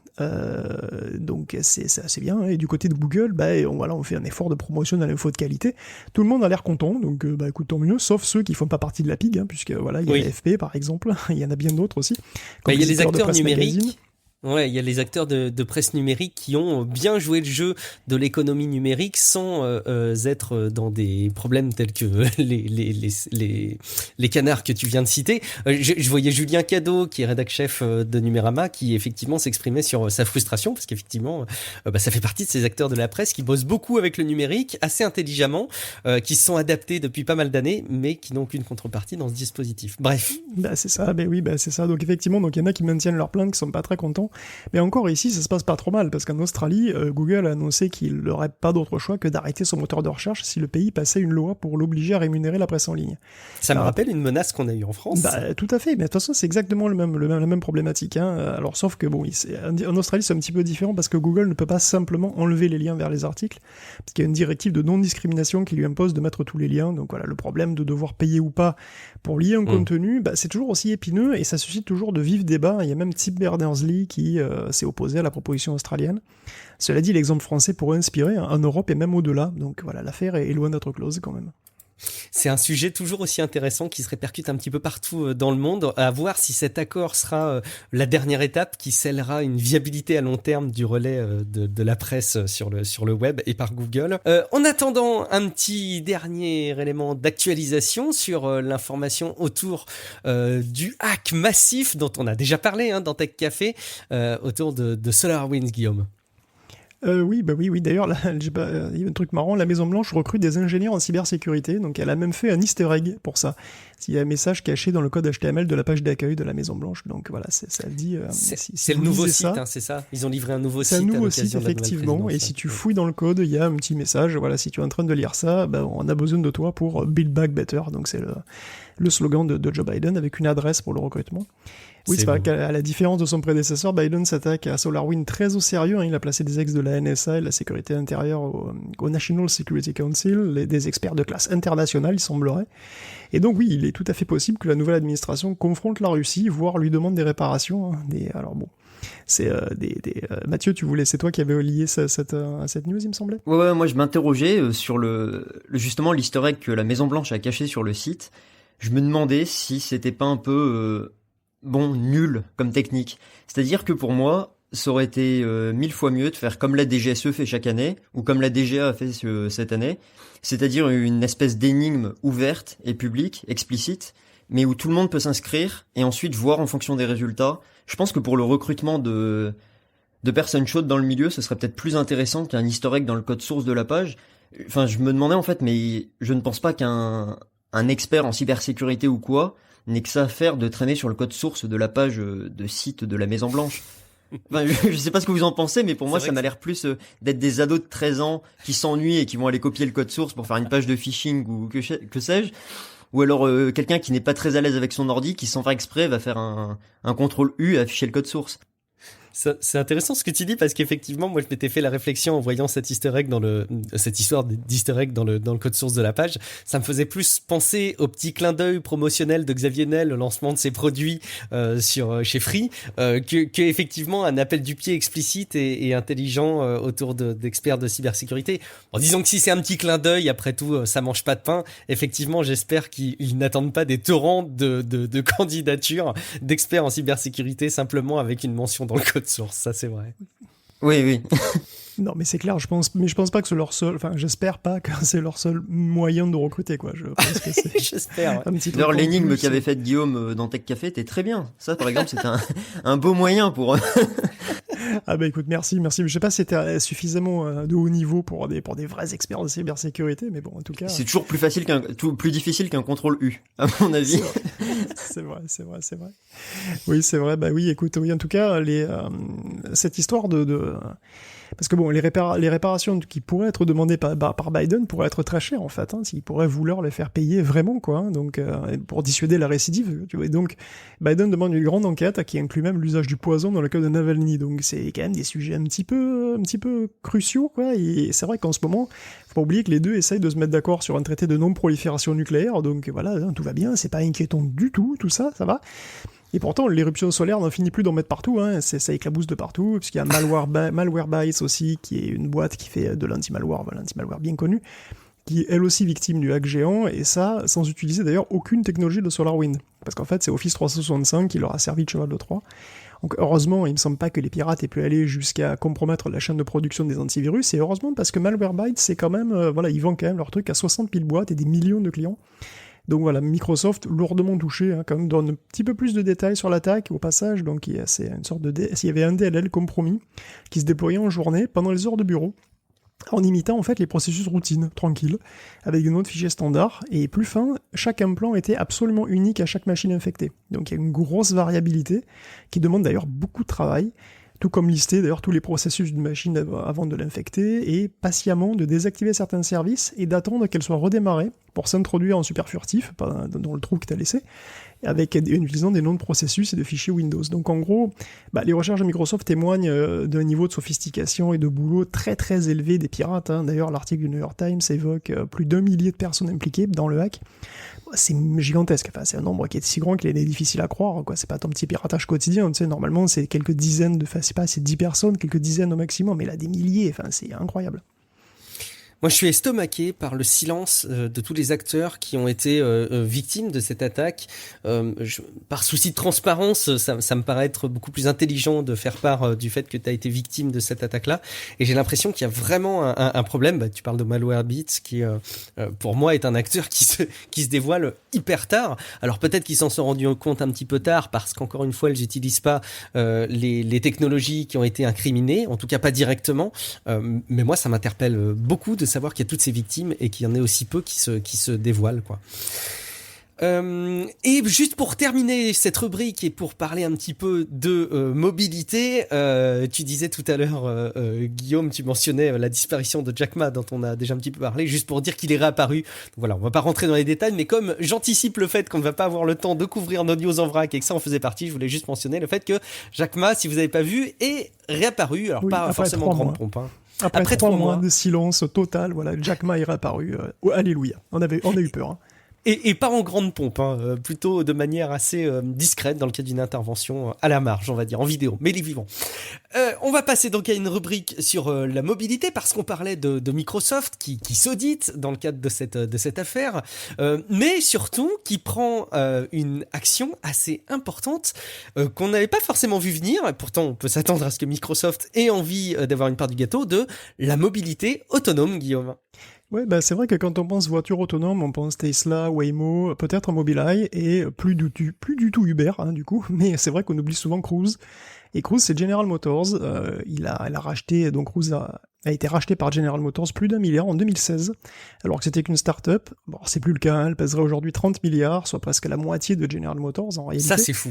Donc c'est assez bien. Et du côté de Google, on fait un effort de promotion de l'info de qualité. Tout le monde a l'air content, donc écoute, tant mieux, sauf ceux qui font pas partie de la PIG, puisque il y a l'AFP par exemple, il y en a bien d'autres aussi. Il y a les acteurs numériques. Ouais, il y a les acteurs de presse numérique qui ont bien joué le jeu de l'économie numérique sans être dans des problèmes tels que les canards que tu viens de citer. Je voyais Julien Cadeau, qui est rédac chef de Numérama, qui effectivement s'exprimait sur sa frustration, parce qu'effectivement, ça fait partie de ces acteurs de la presse qui bossent beaucoup avec le numérique, assez intelligemment, qui se sont adaptés depuis pas mal d'années, mais qui n'ont aucune contrepartie dans ce dispositif. Bref. C'est ça, c'est ça. Donc effectivement, il y en a qui maintiennent leur plainte, qui sont pas très contents. Mais encore ici, ça se passe pas trop mal, parce qu'en Australie, Google a annoncé qu'il n'aurait pas d'autre choix que d'arrêter son moteur de recherche si le pays passait une loi pour l'obliger à rémunérer la presse en ligne. Ça me rappelle une menace qu'on a eue en France. Tout à fait, mais de toute façon, c'est exactement la même problématique. Alors, sauf que en Australie, c'est un petit peu différent, parce que Google ne peut pas simplement enlever les liens vers les articles, parce qu'il y a une directive de non-discrimination qui lui impose de mettre tous les liens. Donc voilà, le problème de devoir payer ou pas pour lier un contenu, c'est toujours aussi épineux, et ça suscite toujours de vifs débats. Il y a même Tim Berners-Lee qui s'est opposé à la proposition australienne. Cela dit, l'exemple français pourrait inspirer en Europe et même au-delà. Donc voilà, l'affaire est loin d'être close quand même. C'est un sujet toujours aussi intéressant qui se répercute un petit peu partout dans le monde. À voir si cet accord sera la dernière étape qui scellera une viabilité à long terme du relais de la presse sur le web et par Google. En attendant, un petit dernier élément d'actualisation sur l'information autour du hack massif dont on a déjà parlé dans Tech Café, autour de SolarWinds, Guillaume. Oui. D'ailleurs, là, il y a un truc marrant. La Maison Blanche recrute des ingénieurs en cybersécurité, donc elle a même fait un Easter egg pour ça. Il y a un message caché dans le code HTML de la page d'accueil de la Maison Blanche. Donc voilà, ça le dit. C'est le nouveau site, c'est ça. Ils ont livré un nouveau site. C'est un nouveau site, effectivement. Et si tu fouilles dans le code, il y a un petit message. Voilà, si tu es en train de lire ça, on a besoin de toi pour Build Back Better. Donc c'est le slogan de Joe Biden avec une adresse pour le recrutement. Oui, c'est vrai qu'à la différence de son prédécesseur, Biden s'attaque à SolarWinds très au sérieux. Il a placé des ex de la NSA et de la sécurité intérieure au National Security Council, des experts de classe internationale, il semblerait. Et donc oui, il est tout à fait possible que la nouvelle administration confronte la Russie, voire lui demande des réparations. Alors bon, c'est Mathieu, c'est toi qui avais lié cette news, il me semblait. Ouais, moi je m'interrogeais sur justement l'easter egg que la Maison Blanche a caché sur le site. Je me demandais si c'était pas un peu nul comme technique. C'est-à-dire que pour moi, ça aurait été 1000 fois mieux de faire comme la DGSE fait chaque année, ou comme la DGA a fait cette année, c'est-à-dire une espèce d'énigme ouverte et publique, explicite, mais où tout le monde peut s'inscrire, et ensuite voir en fonction des résultats. Je pense que pour le recrutement de personnes chaudes dans le milieu, ce serait peut-être plus intéressant qu'un easter egg dans le code source de la page. Enfin, je me demandais en fait, mais je ne pense pas qu'un expert en cybersécurité ou quoi n'ait que ça à faire de traîner sur le code source de la page de site de la Maison Blanche. Enfin, je sais pas ce que vous en pensez, mais pour moi, ça m'a l'air plus d'être des ados de 13 ans qui s'ennuient et qui vont aller copier le code source pour faire une page de phishing ou que sais-je. Ou alors quelqu'un qui n'est pas très à l'aise avec son ordi, qui sans faire exprès va faire un contrôle U et afficher le code source. C'est intéressant ce que tu dis parce qu'effectivement, moi, je m'étais fait la réflexion en voyant cette histoire d'easter egg dans le code source de la page. Ça me faisait plus penser au petit clin d'œil promotionnel de Xavier Niel, le lancement de ses produits chez Free, que effectivement un appel du pied explicite et intelligent autour d'experts de cybersécurité. En disant que si c'est un petit clin d'œil, après tout, ça mange pas de pain. Effectivement, j'espère qu'ils n'attendent pas des torrents de candidatures d'experts en cybersécurité simplement avec une mention dans le code source, ça c'est vrai. Oui. Non, mais c'est clair, je pense pas que c'est leur seul, j'espère pas que c'est leur seul moyen de recruter, quoi. Je pense que c'est j'espère. Un petit d'ailleurs, l'énigme qu'avait faite Guillaume dans Tech Café était très bien. Ça, par exemple, c'était un beau moyen pour Ah bah écoute, merci. Je sais pas si c'était suffisamment de haut niveau pour des vrais experts de cybersécurité, mais bon, en tout cas. C'est toujours plus difficile qu'un contrôle U, à mon avis. C'est vrai. Oui, c'est vrai. Bah oui, écoute, oui, en tout cas, cette histoire parce que bon, les réparations qui pourraient être demandées par Biden pourraient être très chères en fait, s'il pourrait vouloir les faire payer vraiment, quoi. Donc pour dissuader la récidive, tu vois. Et donc Biden demande une grande enquête qui inclut même l'usage du poison dans le cas de Navalny. Donc c'est quand même des sujets un petit peu cruciaux, quoi. Et c'est vrai qu'en ce moment, faut pas oublier que les deux essayent de se mettre d'accord sur un traité de non-prolifération nucléaire. Donc voilà, tout va bien, c'est pas inquiétant du tout ça va. Et pourtant, l'éruption solaire n'en finit plus d'en mettre partout, ça éclabousse de partout, puisqu'il y a Malwarebytes aussi, qui est une boîte qui fait de l'anti-malware bien connu, qui est elle aussi victime du hack géant, et ça, sans utiliser d'ailleurs aucune technologie de SolarWinds. Parce qu'en fait, c'est Office 365 qui leur a servi de cheval de Troie. Donc heureusement, il me semble pas que les pirates aient pu aller jusqu'à compromettre la chaîne de production des antivirus, et heureusement parce que Malwarebytes, c'est quand même, ils vendent quand même leur truc à 60 000 boîtes et des millions de clients. Donc voilà, Microsoft lourdement touché, quand même donne un petit peu plus de détails sur l'attaque au passage. Donc c'est une sorte s'il y avait un DLL compromis qui se déployait en journée pendant les heures de bureau, en imitant en fait les processus routines, tranquilles, avec des noms de fichiers standards, et plus fin, chaque implant était absolument unique à chaque machine infectée. Donc il y a une grosse variabilité, qui demande d'ailleurs beaucoup de travail, tout comme lister d'ailleurs tous les processus d'une machine avant de l'infecter, et patiemment de désactiver certains services, et d'attendre qu'elle soit redémarrée, pour s'introduire en super furtif, dans le trou que tu as laissé, en utilisant des noms de processus et de fichiers Windows. Donc en gros, les recherches de Microsoft témoignent d'un niveau de sophistication et de boulot très très élevé des pirates. D'ailleurs, l'article du New York Times évoque plus d'1 millier de personnes impliquées dans le hack. C'est gigantesque, c'est un nombre qui est si grand qu'il est difficile à croire, quoi. C'est pas ton petit piratage quotidien, tu sais, normalement c'est quelques dizaines c'est 10 personnes, quelques dizaines au maximum, mais là des milliers, c'est incroyable. Moi, je suis estomaqué par le silence de tous les acteurs qui ont été victimes de cette attaque. Par souci de transparence, ça me paraît être beaucoup plus intelligent de faire part du fait que tu as été victime de cette attaque-là. Et j'ai l'impression qu'il y a vraiment un problème. Bah, tu parles de Malwarebytes, qui pour moi est un acteur qui se dévoile hyper tard. Alors peut-être qu'ils s'en sont rendus compte un petit peu tard parce qu'encore une fois, ils n'utilisent pas les technologies qui ont été incriminées, en tout cas pas directement. Mais moi, ça m'interpelle beaucoup de savoir qu'il y a toutes ces victimes et qu'il y en ait aussi peu qui se dévoilent, quoi. Et juste pour terminer cette rubrique et pour parler un petit peu de mobilité, tu disais tout à l'heure, Guillaume, tu mentionnais la disparition de Jack Ma dont on a déjà un petit peu parlé, juste pour dire qu'il est réapparu. Donc voilà, on va pas rentrer dans les détails, mais comme j'anticipe le fait qu'on ne va pas avoir le temps de couvrir nos news en vrac et que ça en faisait partie, je voulais juste mentionner le fait que Jack Ma, si vous n'avez pas vu, est réapparu. Alors pas forcément grande pompe, hein. Après 3 mois de silence total, voilà, Jack Ma est réapparu. Alléluia. On a eu peur. Hein. Et pas en grande pompe, hein, plutôt de manière assez discrète dans le cadre d'une intervention à la marge, on va dire, en vidéo, mais les vivants. On va passer donc à une rubrique sur la mobilité, parce qu'on parlait de Microsoft qui s'audite dans le cadre de cette affaire, mais surtout qui prend une action assez importante qu'on n'avait pas forcément vu venir, et pourtant on peut s'attendre à ce que Microsoft ait envie d'avoir une part du gâteau, de la mobilité autonome, Guillaume. Ouais, bah c'est vrai que quand on pense voiture autonome, on pense Tesla, Waymo, peut-être Mobileye et plus du tout Uber, hein, du coup. Mais c'est vrai qu'on oublie souvent Cruise. Et Cruise, c'est General Motors. Elle a racheté, donc Cruise a été racheté par General Motors plus d'1 milliard en 2016, alors que c'était qu'une start-up. Bon, c'est plus le cas, hein, elle pèserait aujourd'hui 30 milliards, soit presque la moitié de General Motors en réalité. Ça, c'est fou.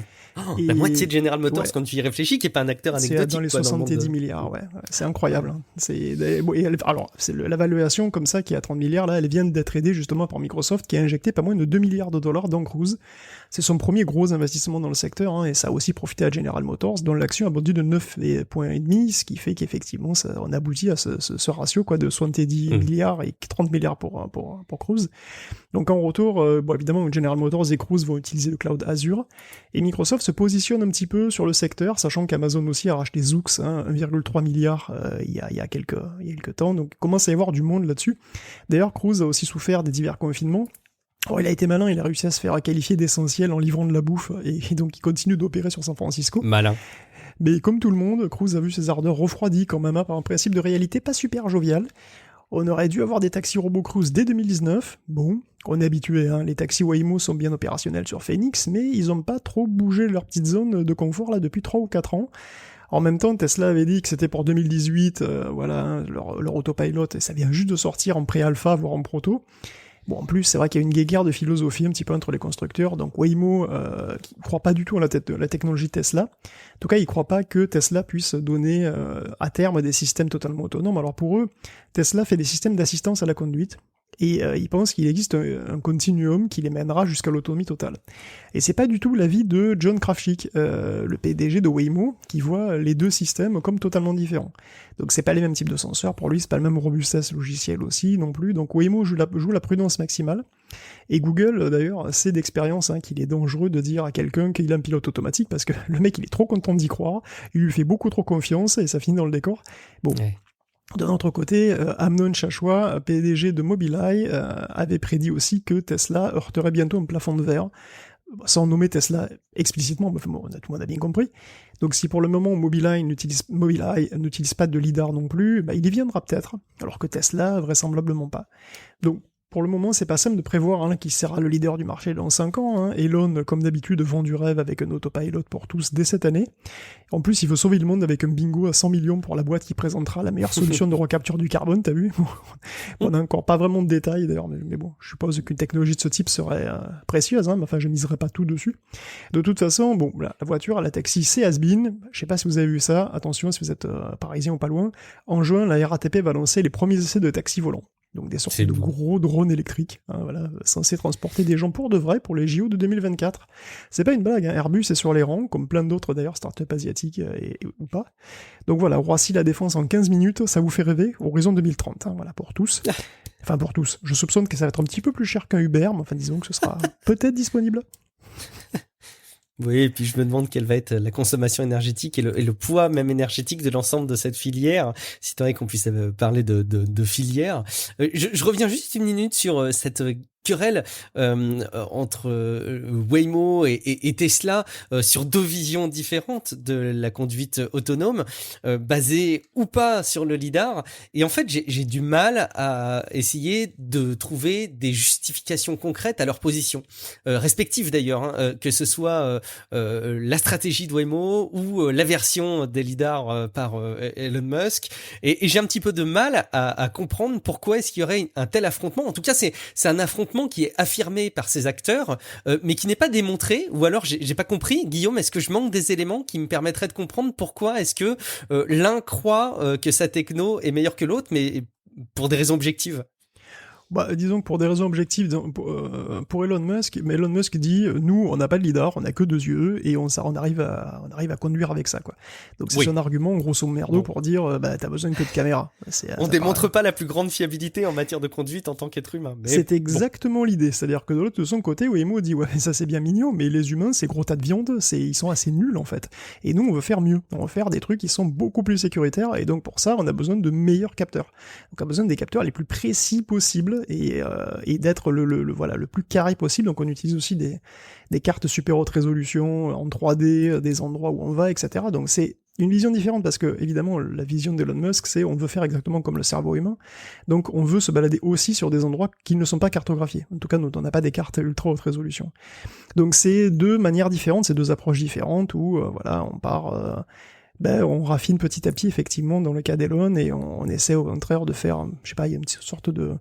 La moitié de General Motors, ouais. Quand tu y réfléchis, qui n'est pas un acteur anecdotique. C'est dans les 70 milliards, ouais. C'est incroyable. Hein. Alors, la valuation comme ça, qui est à 30 milliards, là, elle vient d'être aidée justement par Microsoft, qui a injecté pas moins de 2 milliards de dollars dans Cruise. C'est son premier gros investissement dans le secteur, hein, et ça a aussi profité à General Motors, dont l'action a bondi de 9,5 points, ce qui fait qu'effectivement, on aboutit à ce ratio quoi, de 70 milliards et 30 milliards pour Cruise. Donc en retour, évidemment, General Motors et Cruise vont utiliser le cloud Azure, et Microsoft se positionne un petit peu sur le secteur, sachant qu'Amazon aussi a racheté Zoox, hein, 1,3 milliard il y a quelques temps, donc il commence à y avoir du monde là-dessus. D'ailleurs, Cruise a aussi souffert des divers confinements. Oh, il a été malin, il a réussi à se faire qualifier d'essentiel en livrant de la bouffe, et donc il continue d'opérer sur San Francisco. Malin. Mais comme tout le monde, Cruise a vu ses ardeurs refroidies quand même par un principe de réalité pas super jovial. On aurait dû avoir des taxis robots Cruise dès 2019. Bon, on est habitué, hein, les taxis Waymo sont bien opérationnels sur Phoenix, mais ils ont pas trop bougé leur petite zone de confort là depuis 3 ou 4 ans. En même temps, Tesla avait dit que c'était pour 2018, hein, leur autopilot, et ça vient juste de sortir en pré-alpha, voire en proto. Bon, en plus, c'est vrai qu'il y a une guéguerre de philosophie un petit peu entre les constructeurs. Donc Waymo, qui ne croit pas du tout à la technologie Tesla. En tout cas, il ne croit pas que Tesla puisse donner à terme des systèmes totalement autonomes. Alors pour eux, Tesla fait des systèmes d'assistance à la conduite. Et ils pensent qu'il existe un continuum qui les mènera jusqu'à l'autonomie totale. Et c'est pas du tout l'avis de John Krafcik, le PDG de Waymo, qui voit les deux systèmes comme totalement différents. Donc c'est pas les mêmes types de senseurs, pour lui c'est pas le même robustesse logicielle aussi non plus, donc Waymo joue la prudence maximale. Et Google d'ailleurs sait d'expérience qu'il est dangereux de dire à quelqu'un qu'il a un pilote automatique, parce que le mec il est trop content d'y croire, il lui fait beaucoup trop confiance et ça finit dans le décor. Bon. Ouais. D'un autre côté, Amnon Shashua, PDG de Mobileye, avait prédit aussi que Tesla heurterait bientôt un plafond de verre, sans nommer Tesla explicitement, mais bon, tout le monde a bien compris. Donc si pour le moment Mobileye n'utilise pas de lidar non plus, il y viendra peut-être, alors que Tesla vraisemblablement pas. Donc pour le moment, c'est pas simple de prévoir qui sera le leader du marché dans 5 ans. Elon, comme d'habitude, vend du rêve avec un autopilot pour tous dès cette année. En plus, il veut sauver le monde avec un bingo à 100 millions pour la boîte qui présentera la meilleure solution de recapture du carbone, t'as vu? On n'a encore pas vraiment de détails d'ailleurs, mais bon, je suppose qu'une technologie de ce type serait précieuse, mais enfin, je miserais pas tout dessus. De toute façon, bon, la voiture, la taxi, c'est has-been. Je sais pas si vous avez vu ça, attention si vous êtes parisien ou pas loin. En juin, la RATP va lancer les premiers essais de taxis volants. Donc des sortes de gros drones électriques, censés transporter des gens pour de vrai pour les JO de 2024. C'est pas une blague, Airbus est sur les rangs, comme plein d'autres d'ailleurs, start-up asiatiques ou pas. Donc voilà, Roissy La Défense en 15 minutes, ça vous fait rêver, horizon 2030, voilà, pour tous. Enfin pour tous, je soupçonne que ça va être un petit peu plus cher qu'un Uber, mais enfin disons que ce sera peut-être disponible. Oui, et puis je me demande quelle va être la consommation énergétique et le poids même énergétique de l'ensemble de cette filière, si tant est qu'on puisse parler de filière. Je reviens juste une minute sur cette querelle entre Waymo et Tesla sur deux visions différentes de la conduite autonome, basées ou pas sur le lidar. Et en fait, j'ai du mal à essayer de trouver des justifications concrètes à leur position, respectives d'ailleurs, hein, que ce soit la stratégie de Waymo ou la version des lidars par Elon Musk. Et j'ai un petit peu de mal à comprendre pourquoi est-ce qu'il y aurait un tel affrontement. En tout cas, c'est un affrontement qui est affirmé par ces acteurs, mais qui n'est pas démontré. Ou alors, j'ai pas compris. Guillaume, est-ce que je manque des éléments qui me permettraient de comprendre pourquoi est-ce que l'un croit que sa techno est meilleure que l'autre, mais pour des raisons objectives? Bah, disons que pour des raisons objectives, pour Elon Musk, mais Elon Musk dit, nous, on n'a pas de lidar, on n'a que deux yeux, et on arrive à conduire avec ça, quoi. Donc c'est Oui. son argument, grosso merdo, pour dire, bah, t'as besoin que de caméra. On démontre pas la plus grande fiabilité en matière de conduite en tant qu'être humain. Mais c'est exactement l'idée, c'est-à-dire que de l'autre, de son côté, Waymo dit, ouais, ça c'est bien mignon, mais les humains, c'est gros tas de viande, ils sont assez nuls, en fait. Et nous, on veut faire mieux. On veut faire des trucs qui sont beaucoup plus sécuritaires, et donc pour ça, on a besoin de meilleurs capteurs. Donc on a besoin des capteurs les plus précis possibles, et d'être le plus carré possible. Donc on utilise aussi des cartes super haute résolution en 3D, des endroits où on va, etc. Donc c'est une vision différente parce que évidemment la vision d'Elon Musk, c'est on veut faire exactement comme le cerveau humain. Donc on veut se balader aussi sur des endroits qui ne sont pas cartographiés. En tout cas, on n'a pas des cartes ultra haute résolution. Donc c'est deux manières différentes, c'est deux approches différentes où voilà, on part. On raffine petit à petit effectivement dans le cas d'Elon et on essaie au contraire de faire, je sais pas, il y a une sorte de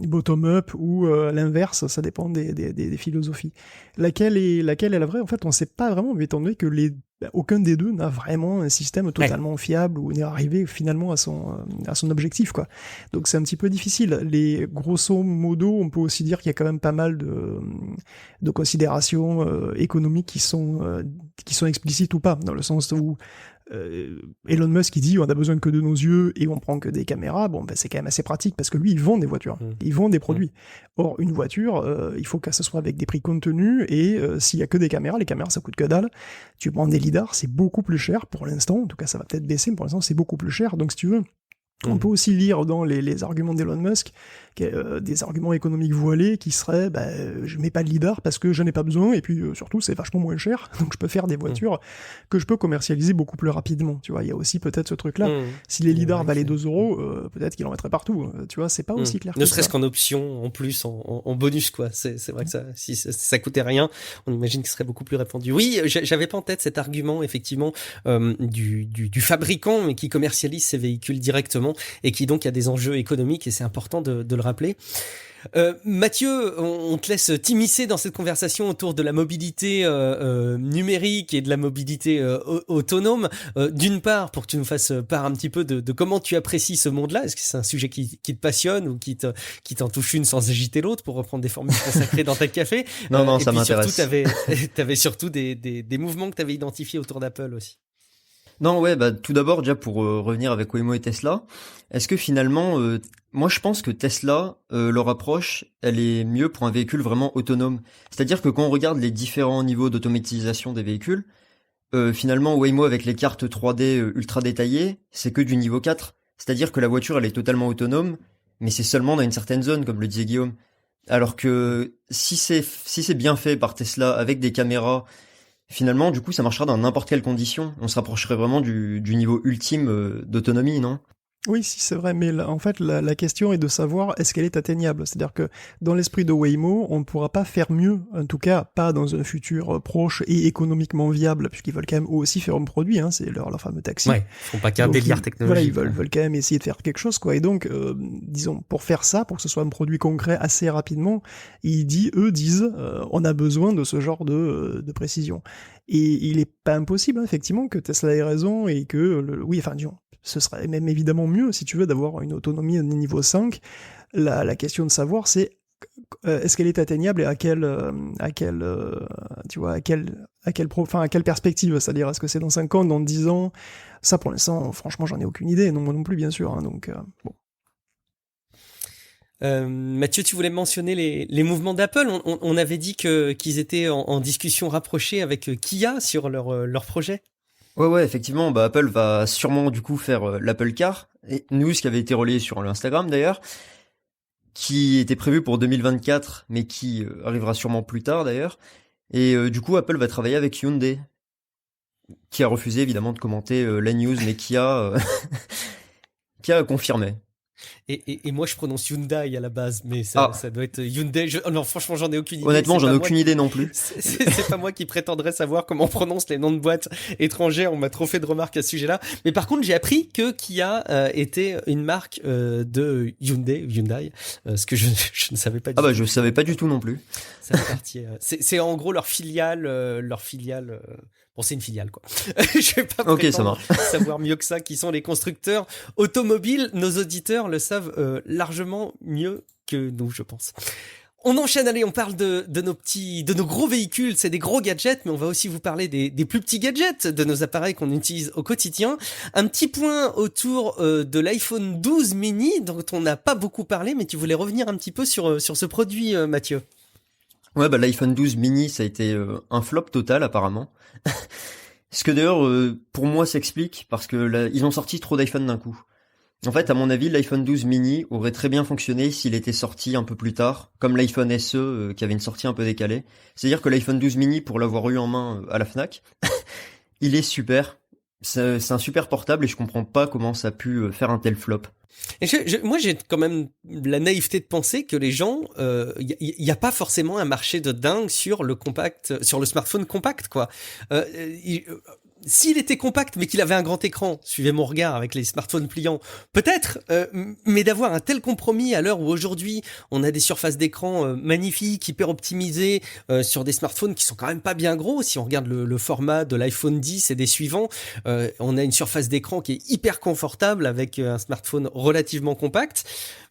bottom-up ou à l'inverse, ça dépend des philosophies. Laquelle est la vraie? En fait, on sait pas vraiment, mais étant donné que aucun des deux n'a vraiment un système totalement fiable ou n'est arrivé finalement à son objectif, quoi. Donc c'est un petit peu difficile. Grosso modo, on peut aussi dire qu'il y a quand même pas mal de considérations économiques qui sont explicites ou pas, dans le sens où Elon Musk il dit on a besoin que de nos yeux et on prend que des caméras, bon ben c'est quand même assez pratique parce que lui il vend des voitures, il vend des produits. Or une voiture, il faut que ça soit avec des prix contenus et s'il y a que des caméras, les caméras ça coûte que dalle. Tu prends des lidars, c'est beaucoup plus cher pour l'instant, en tout cas ça va peut-être baisser, mais pour l'instant c'est beaucoup plus cher. Donc si tu veux, on peut aussi lire dans les arguments d'Elon Musk des arguments économiques voilés qui seraient je mets pas de lidar parce que je n'ai pas besoin et puis surtout c'est vachement moins cher donc je peux faire des voitures que je peux commercialiser beaucoup plus rapidement, tu vois. Il y a aussi peut-être ce truc là si les lidars valaient 2 euros, peut-être qu'ils en mettraient partout, tu vois. C'est pas aussi clair ne serait-ce qu'en option en plus en bonus, quoi. C'est vrai que si ça coûtait rien, on imagine que ce serait beaucoup plus répandu. Oui, j'avais pas en tête cet argument effectivement du fabricant mais qui commercialise ses véhicules directement et qui donc a des enjeux économiques et c'est important de le rappeler. Mathieu, on te laisse t'immiscer dans cette conversation autour de la mobilité numérique et de la mobilité autonome. D'une part, pour que tu nous fasses part un petit peu de comment tu apprécies ce monde-là. Est-ce que c'est un sujet qui te passionne ou qui t'en touche une sans agiter l'autre, pour reprendre des formules consacrées dans Tech Café? Non, ça m'intéresse. Surtout, t'avais surtout des mouvements que t'avais identifiés autour d'Apple aussi. Non, ouais, tout d'abord, déjà pour revenir avec Waymo et Tesla, est-ce que finalement, moi je pense que Tesla, leur approche, elle est mieux pour un véhicule vraiment autonome. C'est-à-dire que quand on regarde les différents niveaux d'automatisation des véhicules, finalement Waymo avec les cartes 3D ultra détaillées, c'est que du niveau 4. C'est-à-dire que la voiture, elle est totalement autonome, mais c'est seulement dans une certaine zone, comme le disait Guillaume. Alors que si c'est bien fait par Tesla avec des caméras, finalement, du coup, ça marchera dans n'importe quelle condition. On se rapprocherait vraiment du niveau ultime d'autonomie, non ? Oui, si, c'est vrai, mais là, en fait, la question est de savoir est-ce qu'elle est atteignable. C'est-à-dire que dans l'esprit de Waymo, on ne pourra pas faire mieux, en tout cas pas dans un futur proche et économiquement viable, puisqu'ils veulent quand même eux aussi faire un produit, hein, c'est leur fameux taxi. Ouais, ils font pas qu'un délire technologique. Voilà, ils veulent quand même essayer de faire quelque chose, quoi. Et donc, disons, pour faire ça, pour que ce soit un produit concret assez rapidement, eux disent, on a besoin de ce genre de précision. Et il est pas impossible, hein, effectivement, que Tesla ait raison et que, disons, ce serait même évidemment mieux, si tu veux, d'avoir une autonomie au niveau 5. La question de savoir, c'est est-ce qu'elle est atteignable et à quelle perspective, c'est-à-dire est-ce que c'est dans 5 ans, dans 10 ans? Ça, pour l'instant, franchement, j'en ai aucune idée, non, moi non plus, bien sûr, hein, donc bon. Mathieu, tu voulais mentionner les mouvements d'Apple. On avait dit qu'ils étaient en discussion rapprochée avec Kia sur leur projet. Ouais, effectivement, bah Apple va sûrement du coup faire l'Apple Car, et news qui avait été relayé sur l'Instagram d'ailleurs, qui était prévu pour 2024, mais qui arrivera sûrement plus tard d'ailleurs. Et du coup, Apple va travailler avec Hyundai, qui a refusé évidemment de commenter la news, mais qui a confirmé. Et moi, je prononce Hyundai à la base, mais ça doit être Hyundai. Non, franchement, j'en ai aucune idée. Honnêtement, j'en ai aucune idée non plus. C'est pas moi qui prétendrais savoir comment on prononce les noms de boîtes étrangères. On m'a trop fait de remarques à ce sujet-là. Mais par contre, j'ai appris que Kia était une marque de Hyundai, ce que je ne savais pas du tout. Ah bah, je savais pas du tout non plus. Ça fait partie. C'est en gros leur filiale. Bon, c'est une filiale, quoi. Je vais pas prétendre savoir mieux que ça qui sont les constructeurs automobiles. Nos auditeurs le savent largement mieux que nous, je pense. On enchaîne, allez, on parle de nos gros véhicules, c'est des gros gadgets, mais on va aussi vous parler des plus petits gadgets, de nos appareils qu'on utilise au quotidien. Un petit point autour de l'iPhone 12 mini, dont on n'a pas beaucoup parlé, mais tu voulais revenir un petit peu sur ce produit, Mathieu. Ouais, bah l'iPhone 12 mini, ça a été un flop total apparemment. Ce que d'ailleurs, pour moi, s'explique parce que là, ils ont sorti trop d'iPhone d'un coup. En fait, à mon avis, l'iPhone 12 mini aurait très bien fonctionné s'il était sorti un peu plus tard, comme l'iPhone SE qui avait une sortie un peu décalée. C'est-à-dire que l'iPhone 12 mini, pour l'avoir eu en main à la Fnac, il est super. C'est un super portable et je comprends pas comment ça a pu faire un tel flop. Et moi, j'ai quand même la naïveté de penser que les gens, y a pas forcément un marché de dingue sur le smartphone compact, quoi. S'il était compact mais qu'il avait un grand écran, suivez mon regard avec les smartphones pliants, peut-être, mais d'avoir un tel compromis à l'heure où aujourd'hui on a des surfaces d'écran magnifiques, hyper optimisées sur des smartphones qui sont quand même pas bien gros. Si on regarde le format de l'iPhone 10 et des suivants, on a une surface d'écran qui est hyper confortable avec un smartphone relativement compact.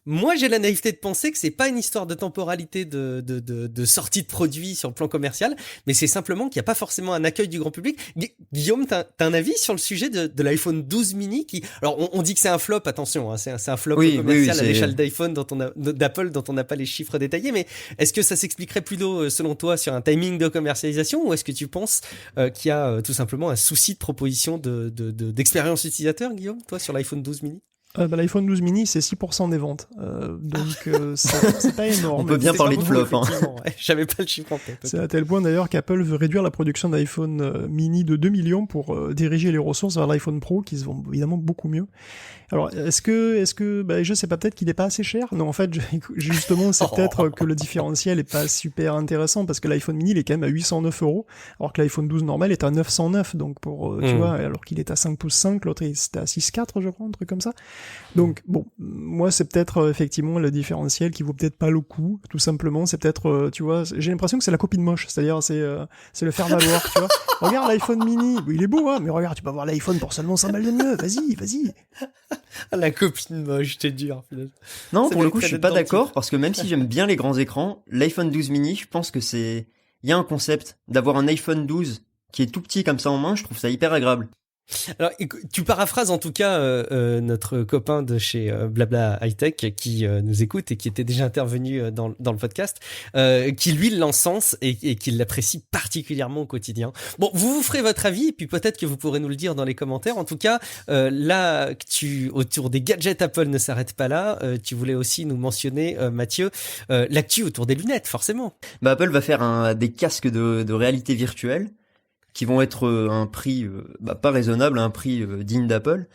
Moi, j'ai la naïveté de penser que c'est pas une histoire de temporalité de sortie de produit sur le plan commercial, mais c'est simplement qu'il n'y a pas forcément un accueil du grand public. Guillaume, t'as un avis sur le sujet de l'iPhone 12 mini qui, alors on dit que c'est un flop, attention, hein, c'est un flop commercial à l'échelle d'iPhone d'Apple dont on n'a pas les chiffres détaillés, mais est-ce que ça s'expliquerait plutôt, selon toi, sur un timing de commercialisation, ou est-ce que tu penses qu'il y a tout simplement un souci de proposition d'expérience utilisateur, Guillaume, toi, sur l'iPhone 12 mini? L'iPhone 12 mini, c'est 6% des ventes. Donc, c'est pas énorme. On peut bien parler de flop. Ouais, j'avais pas le chiffre en tête. C'est à tel point d'ailleurs qu'Apple veut réduire la production d'iPhone mini de 2 millions pour diriger les ressources vers l'iPhone Pro, qui se vend évidemment beaucoup mieux. Alors, est-ce que, je sais pas, peut-être qu'il est pas assez cher? Non, en fait, justement, c'est peut-être que le différentiel est pas super intéressant parce que l'iPhone mini, il est quand même à 809 €, alors que l'iPhone 12 normal est à 909, donc tu vois, alors qu'il est à 5 pouces 5, l'autre c'était à 6,4, je crois, un truc comme ça. Donc, bon, moi, c'est peut-être, effectivement, le différentiel qui vaut peut-être pas le coup, tout simplement, c'est peut-être, tu vois, j'ai l'impression que c'est la copine moche, c'est-à-dire, c'est le faire valoir, tu vois. Regarde l'iPhone mini, il est beau, hein, mais regarde, tu peux avoir l'iPhone pour seulement 100 balles de mieux, vas-y. La copine moche, t'es dur. Non, pour le coup, je suis pas d'accord, parce que même si j'aime bien les grands écrans, l'iPhone 12 mini, je pense que il y a un concept d'avoir un iPhone 12 qui est tout petit comme ça en main, je trouve ça hyper agréable. Alors, tu paraphrases en tout cas notre copain de chez Blabla High Tech qui nous écoute et qui était déjà intervenu dans le podcast, qui lui l'encense et qui l'apprécie particulièrement au quotidien. Bon, vous ferez votre avis et puis peut-être que vous pourrez nous le dire dans les commentaires. En tout cas, là, autour des gadgets Apple ne s'arrête pas là. Tu voulais aussi nous mentionner, Mathieu, l'actu autour des lunettes, forcément. Bah, Apple va faire des casques de réalité virtuelle qui vont être un prix pas raisonnable, un prix digne d'Apple,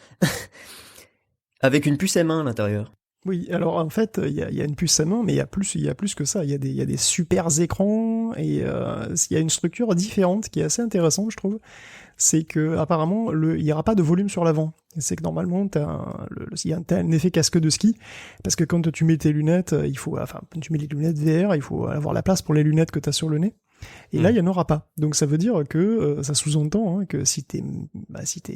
avec une puce M1 à l'intérieur. Oui, alors en fait, il y a une puce M1, mais il y a plus que ça. Il y a des super écrans et il y a une structure différente qui est assez intéressante, je trouve. C'est que apparemment, il y aura pas de volume sur l'avant. Et c'est que normalement, t'as un effet casque de ski, parce que quand tu mets tes lunettes, tu mets les lunettes VR, il faut avoir la place pour les lunettes que t'as sur le nez. Et là, il n'y en aura pas. Donc ça veut dire que ça sous-entend que si t'es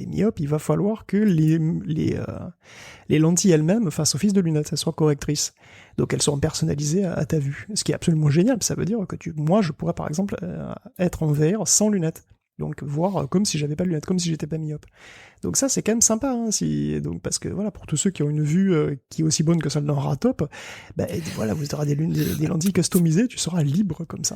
myope, il va falloir que les lentilles elles-mêmes fassent office de lunettes, elles soient correctrices. Donc elles seront personnalisées à ta vue. Ce qui est absolument génial. Ça veut dire que moi, je pourrais par exemple être en VR sans lunettes. Donc voir comme si j'avais pas de lunettes, comme si j'étais pas myope. Donc ça c'est quand même sympa, hein, donc parce que voilà, pour tous ceux qui ont une vue qui est aussi bonne que celle d'un ratop, voilà, vous aurez des lentilles customisées, tu seras libre comme ça.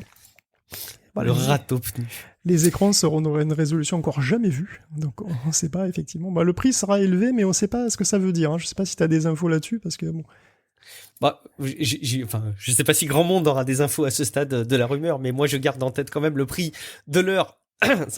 Voilà, le ratop nu. Les écrans seront dans une résolution encore jamais vue, donc on ne sait pas effectivement. Le prix sera élevé, mais on ne sait pas ce que ça veut dire. Hein. Je ne sais pas si tu as des infos là-dessus, parce que bon. Je sais pas si grand monde aura des infos à ce stade de la rumeur, mais moi je garde en tête quand même le prix de leur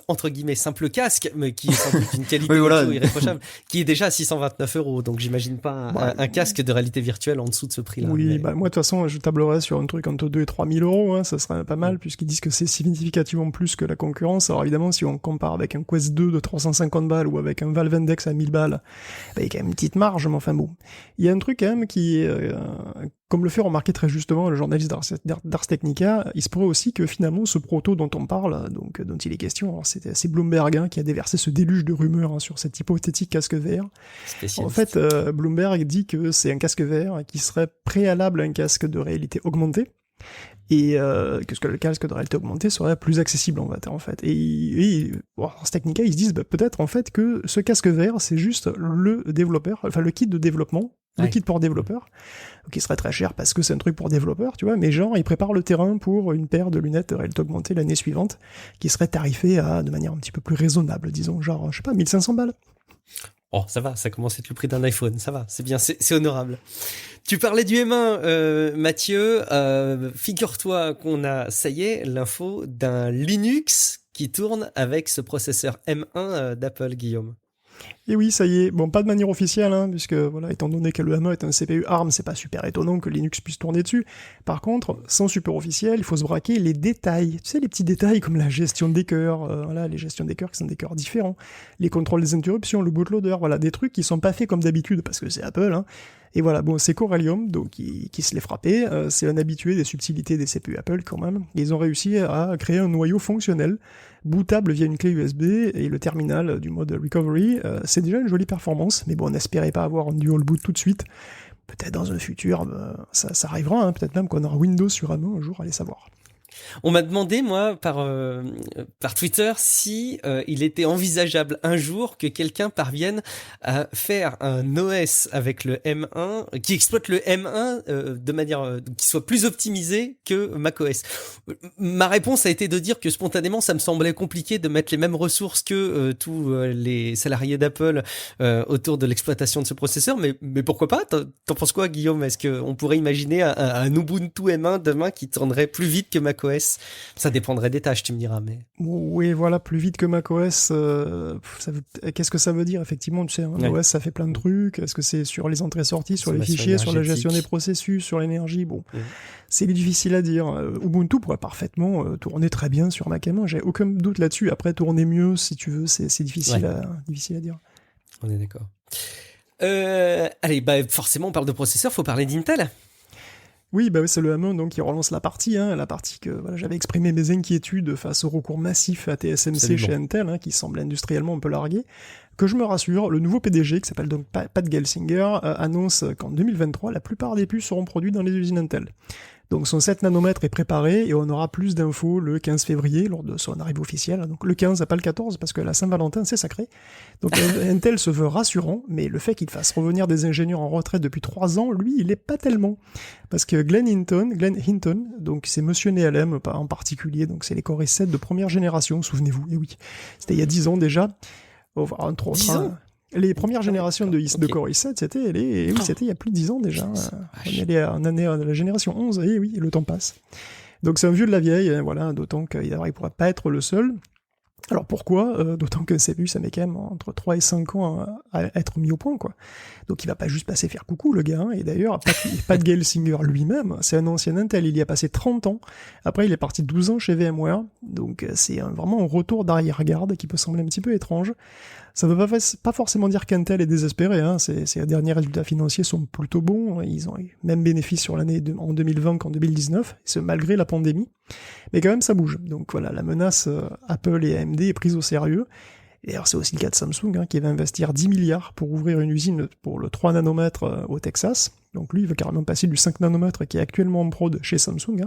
entre guillemets simple casque, mais qui est sans doute une qualité oui, voilà. irréprochable, qui est déjà à 629 €. Donc j'imagine pas un casque de réalité virtuelle en dessous de ce prix-là. Oui, moi de toute façon je tablerais sur un truc entre 2 et 3 000 €, hein, ça serait pas mal, puisqu'ils disent que c'est significativement plus que la concurrence. Alors évidemment, si on compare avec un Quest 2 de 350 balles ou avec un Valve Index à 1000 balles, il y a quand même une petite marge, mais enfin bon. Il y a un truc quand même qui est... comme le fait remarquer très justement le journaliste d'Ars Technica, il se pourrait aussi que finalement ce proto dont on parle, donc dont il est question, c'est Bloomberg qui a déversé ce déluge de rumeurs sur cet hypothétique casque VR. En fait, Bloomberg dit que c'est un casque VR qui serait préalable à un casque de réalité augmentée, et que le casque de réalité augmentée serait plus accessible en fait. Et Ars Technica, ils se disent peut-être en fait que ce casque VR c'est juste le développeur, enfin le kit de développement, le kit pour développeur, qui serait très cher parce que c'est un truc pour développeur, tu vois, mais genre, il prépare le terrain pour une paire de lunettes de réalité augmentée l'année suivante, qui serait tarifée de manière un petit peu plus raisonnable, disons, genre, je sais pas, 1500 balles. Oh, ça va, ça commence à être le prix d'un iPhone, ça va, c'est bien, c'est honorable. Tu parlais du M1, Mathieu, figure-toi qu'on a, ça y est, l'info d'un Linux qui tourne avec ce processeur M1 d'Apple, Guillaume. Et oui, ça y est. Bon, pas de manière officielle, puisque, voilà, étant donné que le M1 est un CPU ARM, c'est pas super étonnant que Linux puisse tourner dessus. Par contre, sans support officiel, il faut se braquer les détails. Tu sais, les petits détails comme la gestion des cœurs, les gestions des cœurs qui sont des cœurs différents, les contrôles des interruptions, le bootloader, voilà, des trucs qui sont pas faits comme d'habitude, parce que c'est Apple, Et voilà, bon, c'est Corellium, donc, qui se l'est frappé. C'est un habitué des subtilités des CPU Apple, quand même. Ils ont réussi à créer un noyau fonctionnel, bootable via une clé USB, et le terminal du mode recovery. C'est déjà une jolie performance, mais bon, on n'espérait pas avoir un dual boot tout de suite. Peut-être dans un futur, ça arrivera, peut-être même qu'on aura Windows sur M1 un jour, allez savoir. On m'a demandé, moi, par Twitter, si il était envisageable un jour que quelqu'un parvienne à faire un OS avec le M1, qui exploite le M1 de manière qui soit plus optimisé que macOS. Ma réponse a été de dire que spontanément, ça me semblait compliqué de mettre les mêmes ressources que tous les salariés d'Apple autour de l'exploitation de ce processeur, mais pourquoi pas? T'en penses quoi, Guillaume? Est-ce qu'on pourrait imaginer un Ubuntu M1 demain qui tournerait plus vite que macOS? Ça dépendrait des tâches, tu me diras, mais... Oui, voilà, plus vite que macOS, qu'est-ce que ça veut dire, effectivement, tu sais, OS, ça fait plein de trucs, est-ce que c'est sur les entrées-sorties, sur les fichiers, sur la gestion des processus, sur l'énergie, bon, c'est difficile à dire. Ubuntu pourrait parfaitement tourner très bien sur Mac M1, j'ai aucun doute là-dessus, après, tourner mieux, si tu veux, c'est difficile à dire. On est d'accord. Allez, forcément, on parle de processeur, faut parler d'Intel. Oui, c'est le M1 donc qui relance la partie que voilà, j'avais exprimé mes inquiétudes face au recours massif à TSMC chez Intel, qui semble industriellement un peu largué. Que je me rassure, le nouveau PDG, qui s'appelle donc Pat Gelsinger, annonce qu'en 2023, la plupart des puces seront produites dans les usines Intel. Donc son 7 nanomètres est préparé et on aura plus d'infos le 15 février lors de son arrivée officielle. Donc le 15, pas le 14, parce que la Saint-Valentin, c'est sacré. Donc Intel se veut rassurant, mais le fait qu'il fasse revenir des ingénieurs en retraite depuis 3 ans, lui, il est pas tellement. Parce que Glenn Hinton, donc c'est Monsieur NeALM en particulier, donc c'est les Core i7 de première génération, souvenez-vous, et oui, c'était il y a 10 ans déjà. Entre autres, 10 ans les premières générations de Core i7, c'était il y a plus de 10 ans déjà. On est à la génération 11, et oui, le temps passe. Donc c'est un vieux de la vieille, voilà, d'autant qu'il ne pourrait pas être le seul. Alors pourquoi d'autant que CPU, ça met quand même entre 3 et 5 ans à être mis au point, quoi. Donc il va pas juste passer faire coucou, le gars, et d'ailleurs, Pat Gelsinger lui-même, c'est un ancien Intel, il y a passé 30 ans, après il est parti 12 ans chez VMware, donc c'est vraiment un retour d'arrière-garde qui peut sembler un petit peu étrange. Ça ne veut pas forcément dire qu'Intel est désespéré, ses derniers résultats financiers sont plutôt bons, ils ont eu même bénéfice sur l'année en 2020 qu'en 2019, ce malgré la pandémie, mais quand même ça bouge. Donc voilà, la menace Apple et AMD est prise au sérieux, et alors c'est aussi le cas de Samsung, qui va investir 10 milliards pour ouvrir une usine pour le 3 nanomètres au Texas, donc lui il veut carrément passer du 5 nanomètres qui est actuellement en prod chez Samsung,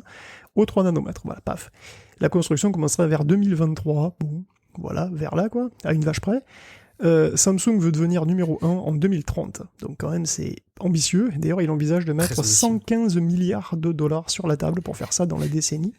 au 3 nanomètres, voilà, paf. La construction commencera vers 2023, bon... voilà, vers là, quoi, à une vache près. Samsung veut devenir numéro 1 en 2030. Donc quand même, c'est ambitieux. D'ailleurs, il envisage de mettre 115 milliards de dollars sur la table pour faire ça dans la décennie.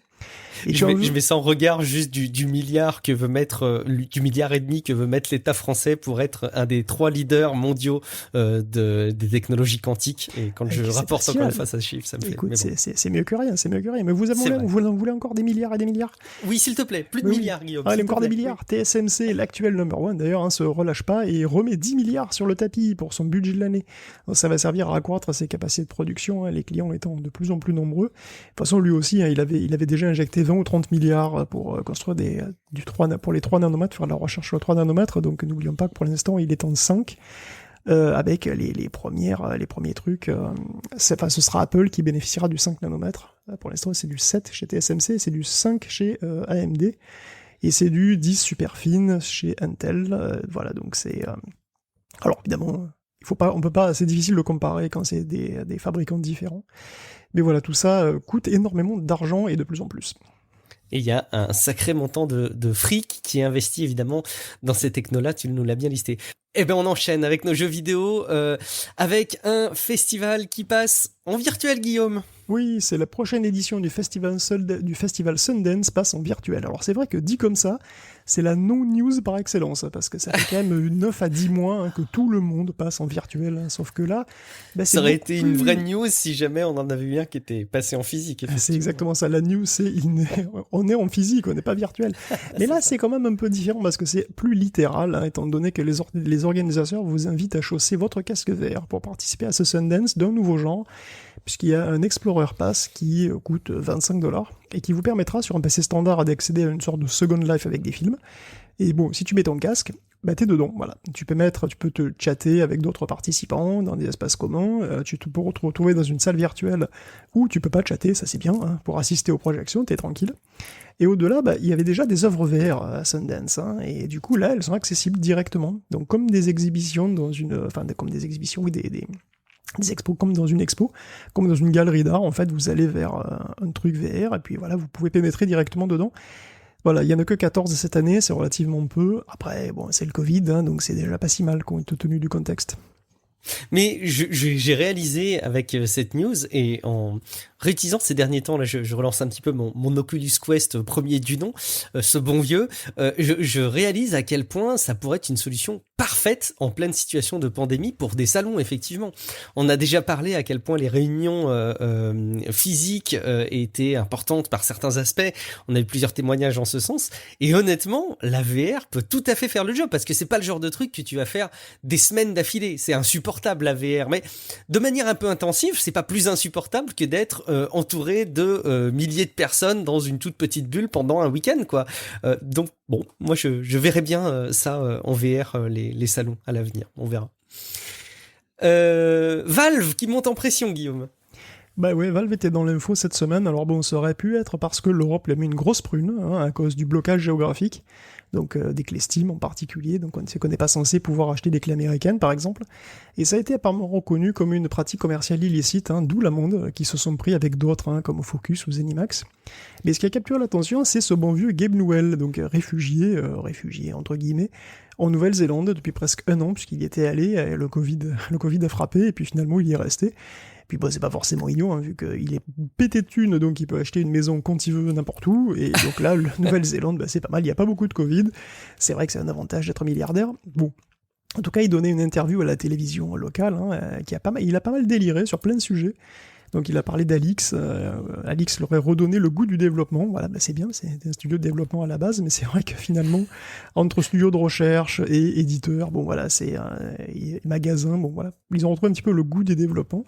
Et je mets ça en regard juste du milliard que veut mettre, du milliard et demi que veut mettre l'État français pour être un des 3 leaders mondiaux des technologies quantiques. Et quand je rapporte encore une fois ce chiffre, ça me fait... Écoute, c'est mieux que rien, c'est mieux que rien. Mais vous en voulez encore des milliards et des milliards? Oui, s'il te plaît, plus de milliards, Guillaume. Allez, encore des milliards. TSMC, l'actuel number one, d'ailleurs, se relâche pas et remet 10 milliards sur le tapis pour son budget de l'année. Ça va servir à accroître ses capacités de production, les clients étant de plus en plus nombreux. De toute façon, lui aussi, il avait déjà injecté 20 ou 30 milliards pour construire pour les 3 nanomètres, faire de la recherche sur les 3 nanomètres, donc n'oublions pas que pour l'instant il est en 5, avec les premiers trucs, ce sera Apple qui bénéficiera du 5 nanomètres, pour l'instant c'est du 7 chez TSMC, c'est du 5 chez AMD, et c'est du 10 super fine chez Intel, voilà, donc c'est... Alors évidemment, on peut pas, c'est difficile de comparer quand c'est des fabricants différents, mais voilà, tout ça coûte énormément d'argent et de plus en plus. Et il y a un sacré montant de fric qui est investi évidemment dans ces technos-là, tu nous l'as bien listé. Eh ben on enchaîne avec nos jeux vidéo, avec un festival qui passe en virtuel, Guillaume. Oui, c'est la prochaine édition du festival Sundance passe en virtuel. Alors c'est vrai que dit comme ça, c'est la non-news par excellence, parce que ça fait quand même 9 à 10 mois que tout le monde passe en virtuel, sauf que là... ça aurait été une vraie news si jamais on en avait eu un qui était passé en physique. C'est exactement ça, la news c'est on est en physique, on n'est pas virtuel. Mais là c'est quand même un peu différent parce que c'est plus littéral, étant donné que les organisateurs vous invitent à chausser votre casque VR pour participer à ce Sundance d'un nouveau genre, puisqu'il y a un Explorer Pass qui coûte 25$ et qui vous permettra sur un PC standard d'accéder à une sorte de Second Life avec des films. Et bon, si tu mets ton casque, t'es dedans, voilà. Tu peux te chatter avec d'autres participants dans des espaces communs, tu peux te retrouver dans une salle virtuelle où tu peux pas chatter, ça c'est bien, pour assister aux projections, t'es tranquille. Et au-delà, il y avait déjà des œuvres VR à Sundance, et du coup là, elles sont accessibles directement. Donc comme des exhibitions comme des exhibitions, oui, des expos, comme dans une expo, comme dans une galerie d'art, en fait, vous allez vers un truc VR, et puis voilà, vous pouvez pénétrer directement dedans. Voilà, il n'y en a que 14 cette année, c'est relativement peu. Après, bon, c'est le Covid, donc c'est déjà pas si mal compte tenu du contexte. Mais j'ai réalisé avec cette news et en réutilisant ces derniers temps, là je relance un petit peu mon Oculus Quest premier du nom, ce bon vieux, je réalise à quel point ça pourrait être une solution parfaite en pleine situation de pandémie pour des salons, effectivement. On a déjà parlé à quel point les réunions physiques étaient importantes par certains aspects, on a eu plusieurs témoignages en ce sens, et honnêtement, la VR peut tout à fait faire le job, parce que c'est pas le genre de truc que tu vas faire des semaines d'affilée, c'est insupportable la VR, mais de manière un peu intensive, c'est pas plus insupportable que d'être entouré de milliers de personnes dans une toute petite bulle pendant un week-end, quoi. Donc bon, moi je verrais bien ça en VR, les salons à l'avenir, on verra. Valve qui monte en pression, Guillaume. Bah ouais, Valve était dans l'info cette semaine, alors bon, ça aurait pu être parce que l'Europe lui a mis une grosse prune, à cause du blocage géographique, donc des clés Steam en particulier, donc on sait qu'on n'est pas censé pouvoir acheter des clés américaines par exemple, et ça a été apparemment reconnu comme une pratique commerciale illicite, d'où l'amende, qui se sont pris avec d'autres, comme Focus ou Zenimax. Mais ce qui a capturé l'attention, c'est ce bon vieux Gabe Newell, donc réfugié entre guillemets, en Nouvelle-Zélande depuis presque 1 an, puisqu'il y était allé, le Covid a frappé, et puis finalement il y est resté. Puis bon, c'est pas forcément idiot, vu qu'il est pété de thunes, donc il peut acheter une maison quand il veut, n'importe où, et donc là, la Nouvelle-Zélande, c'est pas mal, il y a pas beaucoup de Covid, c'est vrai que c'est un avantage d'être milliardaire, bon. En tout cas, il donnait une interview à la télévision locale, il a pas mal déliré sur plein de sujets. Donc il a parlé d'Alix, Alix leur aurait redonné le goût du développement, voilà, c'est bien, c'est un studio de développement à la base, mais c'est vrai que finalement, entre studio de recherche et éditeur, bon voilà, c'est magasin, bon voilà, ils ont retrouvé un petit peu le goût des développements,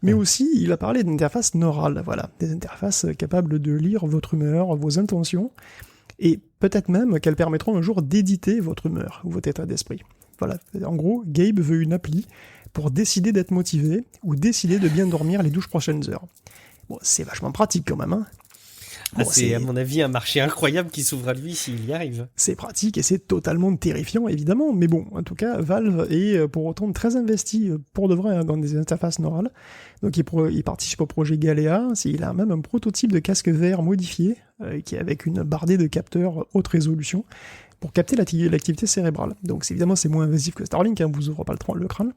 mais aussi il a parlé d'interfaces neurales, voilà, des interfaces capables de lire votre humeur, vos intentions, et peut-être même qu'elles permettront un jour d'éditer votre humeur, ou votre état d'esprit. Voilà, en gros, Gabe veut une appli pour décider d'être motivé ou décider de bien dormir les 12 prochaines heures. Bon, c'est vachement pratique quand même, Bon, c'est à mon avis un marché incroyable qui s'ouvre à lui s'il y arrive. C'est pratique et c'est totalement terrifiant évidemment, mais bon, en tout cas, Valve est pour autant très investi pour de vrai dans des interfaces neurales. Donc il participe au projet Galea, il a même un prototype de casque VR modifié qui est avec une bardée de capteurs haute résolution pour capter l'activité cérébrale. Donc évidemment c'est moins invasif que Starlink, hein, vous ouvrez pas le crâne,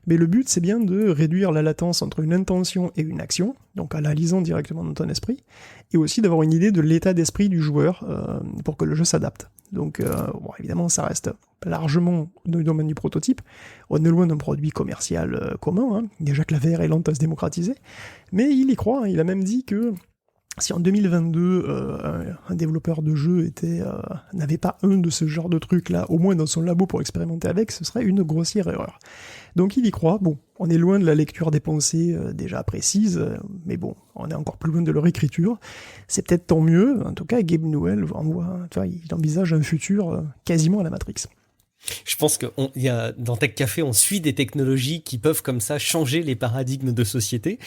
mais le but c'est bien de réduire la latence entre une intention et une action, donc en la lisant directement dans ton esprit, et aussi d'avoir une idée de l'état d'esprit du joueur pour que le jeu s'adapte. Donc bon, évidemment ça reste largement dans le domaine du prototype, on est loin d'un produit commercial commun, hein. Déjà que la VR est lente à se démocratiser, mais il y croit, hein. Il a même dit que si en 2022 un développeur de jeu n'avait pas un de ce genre de trucs là, au moins dans son labo pour expérimenter avec, ce serait une grossière erreur. Donc il y croit. Bon, on est loin de la lecture des pensées déjà précises, mais bon, on est encore plus loin de leur écriture. C'est peut-être tant mieux. En tout cas, Gabe Newell il envisage un futur quasiment à la Matrix. Je pense que dans Tech Café, on suit des technologies qui peuvent comme ça changer les paradigmes de société.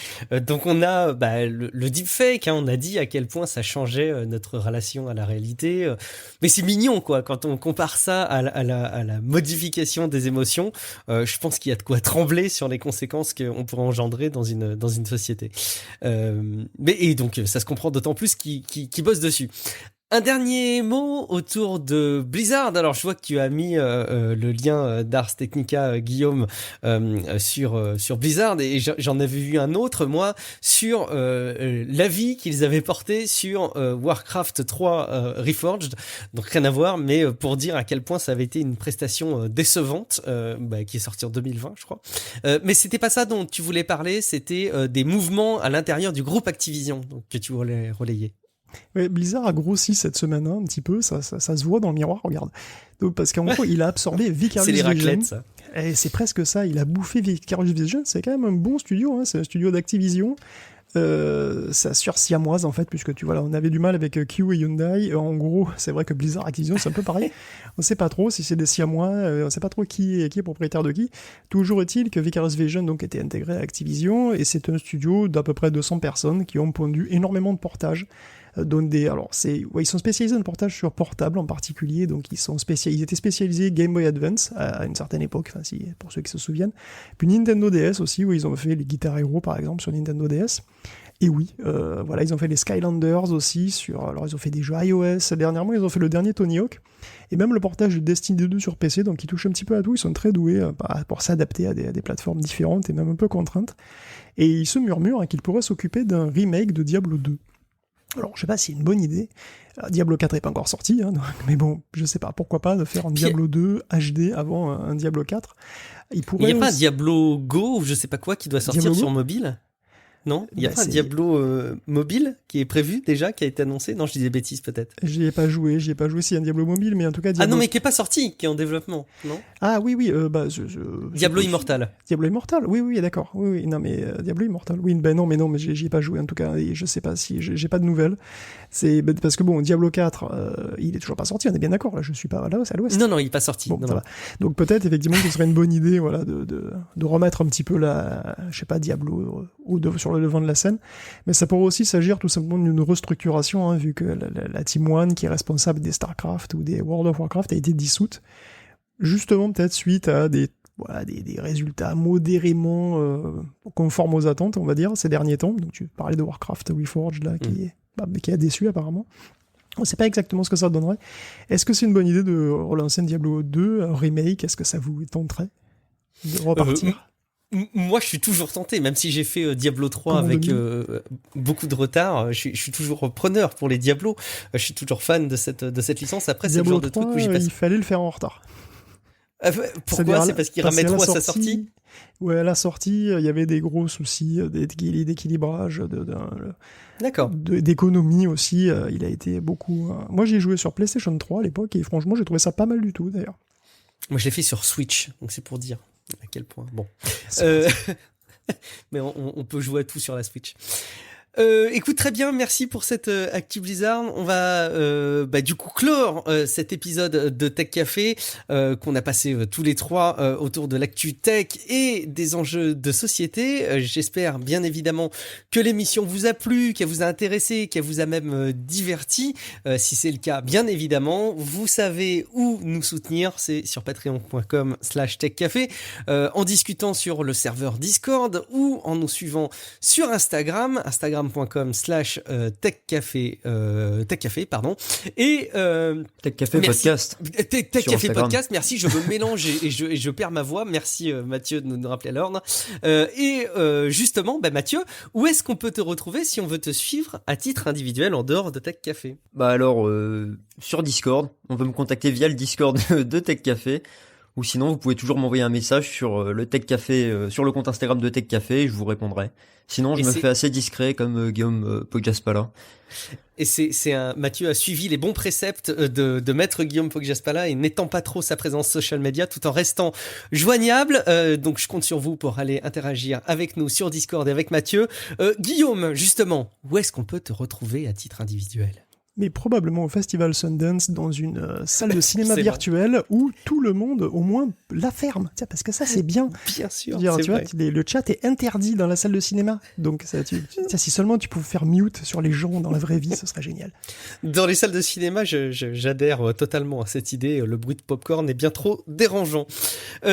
Donc on a le deepfake, hein, on a dit à quel point ça changeait notre relation à la réalité. Mais c'est mignon, quoi, quand on compare ça à la modification des émotions. Je pense qu'il y a de quoi trembler sur les conséquences qu'on pourrait engendrer dans une société. Et donc ça se comprend d'autant plus qu'ils bossent dessus. Un dernier mot autour de Blizzard. Alors, je vois que tu as mis le lien d'Ars Technica, Guillaume, sur Blizzard, et j'en avais vu un autre, moi, sur l'avis qu'ils avaient porté sur Warcraft 3 Reforged. Donc, rien à voir, mais pour dire à quel point ça avait été une prestation décevante, qui est sortie en 2020, je crois. Mais c'était pas ça dont tu voulais parler, c'était des mouvements à l'intérieur du groupe Activision, donc, que tu voulais relayer. Ouais, Blizzard a grossi cette semaine un petit peu, ça se voit dans le miroir, regarde. Donc, parce qu'en gros, il a absorbé Vicarious Vision. C'est les raclettes, ça. Et c'est presque ça, il a bouffé Vicarious Vision, c'est quand même un bon studio, hein, c'est un studio d'Activision. Ça sur siamoise en fait, puisque on avait du mal avec Q et Hyundai. En gros, c'est vrai que Blizzard Activision c'est un peu pareil. On sait pas trop si c'est des siamois, on sait pas trop qui est propriétaire de qui. Toujours est-il que Vicarious Vision donc était intégré à Activision, et c'est un studio d'à peu près 200 personnes qui ont pondu énormément de portages. Ils sont spécialisés dans le portage sur portable en particulier, donc ils étaient spécialisés Game Boy Advance à une certaine époque, pour ceux qui se souviennent, puis Nintendo DS aussi, où ils ont fait les Guitar Hero par exemple sur Nintendo DS, et oui, ils ont fait les Skylanders aussi, alors ils ont fait des jeux iOS, dernièrement ils ont fait le dernier Tony Hawk, et même le portage de Destiny 2 sur PC, donc ils touchent un petit peu à tout, ils sont très doués pour s'adapter à des plateformes différentes et même un peu contraintes, et ils se murmurent qu'ils pourraient s'occuper d'un remake de Diablo 2. Alors, je sais pas si c'est une bonne idée. Diablo 4 est pas encore sorti, hein, mais bon, je sais pas, pourquoi pas de faire un Diablo 2 HD avant un Diablo 4. Il n'y a pas un Diablo Go ou je sais pas quoi qui doit sortir sur mobile ? Non, il y a pas un Diablo mobile qui est prévu déjà, qui a été annoncé. Non, je dis des bêtises peut-être. J'y ai pas joué si un Diablo mobile, mais en tout cas Diablo... Ah non, mais qui est pas sorti, qui est en développement, non ? Ah oui, Diablo Immortal. Diablo Immortal, oui, d'accord. Oui, non mais Diablo Immortal. Oui, mais j'y ai pas joué en tout cas, et je sais pas si j'ai pas de nouvelles. C'est parce que bon, Diablo 4, il est toujours pas sorti, on est bien d'accord, là je suis pas là, c'est à l'ouest. Non, il est pas sorti. Bon, non. Donc peut-être effectivement que ce serait une bonne idée, de remettre un petit peu Diablo sur le devant de la scène, mais ça pourrait aussi s'agir tout simplement d'une restructuration, hein, vu que la Team One qui est responsable des StarCraft ou des World of Warcraft a été dissoute, justement peut-être suite à des résultats modérément conformes aux attentes, on va dire, ces derniers temps. Donc tu parlais de Warcraft Reforged là, qui a déçu apparemment. On ne sait pas exactement ce que ça donnerait. Est-ce que c'est une bonne idée de relancer un Diablo 2, un remake ? Est-ce que ça vous tenterait de repartir ? Moi, je suis toujours tenté, même si j'ai fait Diablo 3 avec beaucoup de retard. Je suis toujours preneur pour les Diablos. Je suis toujours fan de cette licence. Après, c'est le genre de truc où j'y passe. Il fallait le faire en retard. Pourquoi ? C'est parce qu'il ramait trop à sa sortie ? Ouais, à la sortie, il y avait des gros soucis d'équilibrage, d'économie aussi. Il a été beaucoup... Moi, j'ai joué sur PlayStation 3 à l'époque, et franchement, j'ai trouvé ça pas mal du tout, d'ailleurs. Moi, je l'ai fait sur Switch, donc c'est pour dire à quel point. Bon. Mais on peut jouer à tout sur la Switch. Écoute, très bien, merci pour cette Actu Blizzard. On va du coup clore cet épisode de Tech Café qu'on a passé tous les trois autour de l'actu tech et des enjeux de société. J'espère bien évidemment que l'émission vous a plu, qu'elle vous a intéressé, qu'elle vous a même diverti. Si c'est le cas, bien évidemment, vous savez où nous soutenir, c'est sur patreon.com/techcafé, en discutant sur le serveur Discord ou en nous suivant sur Instagram instagram.com/techcafé, pardon. Et Tech Café merci. Podcast. Tech Sur Café Instagram. Podcast, merci, je me mélange et je perds ma voix. Merci Mathieu de nous rappeler à l'ordre. Justement, Mathieu, où est-ce qu'on peut te retrouver si on veut te suivre à titre individuel en dehors de Tech Café? Bah alors, sur Discord, on peut me contacter via le Discord de Tech Café, ou sinon vous pouvez toujours m'envoyer un message sur le Tech Café, sur le compte Instagram de Tech Café, et je vous répondrai. Sinon, je me fais assez discret comme Guillaume Poggiaspala. Et Mathieu a suivi les bons préceptes de maître Guillaume Poggiaspala et n'étant pas trop sa présence social media tout en restant joignable. Donc je compte sur vous pour aller interagir avec nous sur Discord et avec Mathieu. Guillaume, justement, où est-ce qu'on peut te retrouver à titre individuel? Mais probablement au Festival Sundance, dans une salle de cinéma C'est virtuelle où tout le monde, au moins, la ferme. Tiens, parce que ça, c'est bien. Bien sûr, Dire, c'est tu vois, vrai. le chat est interdit dans la salle de cinéma. Donc, tiens, si seulement tu pouvais faire mute sur les gens dans la vraie vie, ce serait génial. Dans les salles de cinéma, j'adhère totalement à cette idée. Le bruit de popcorn est bien trop dérangeant.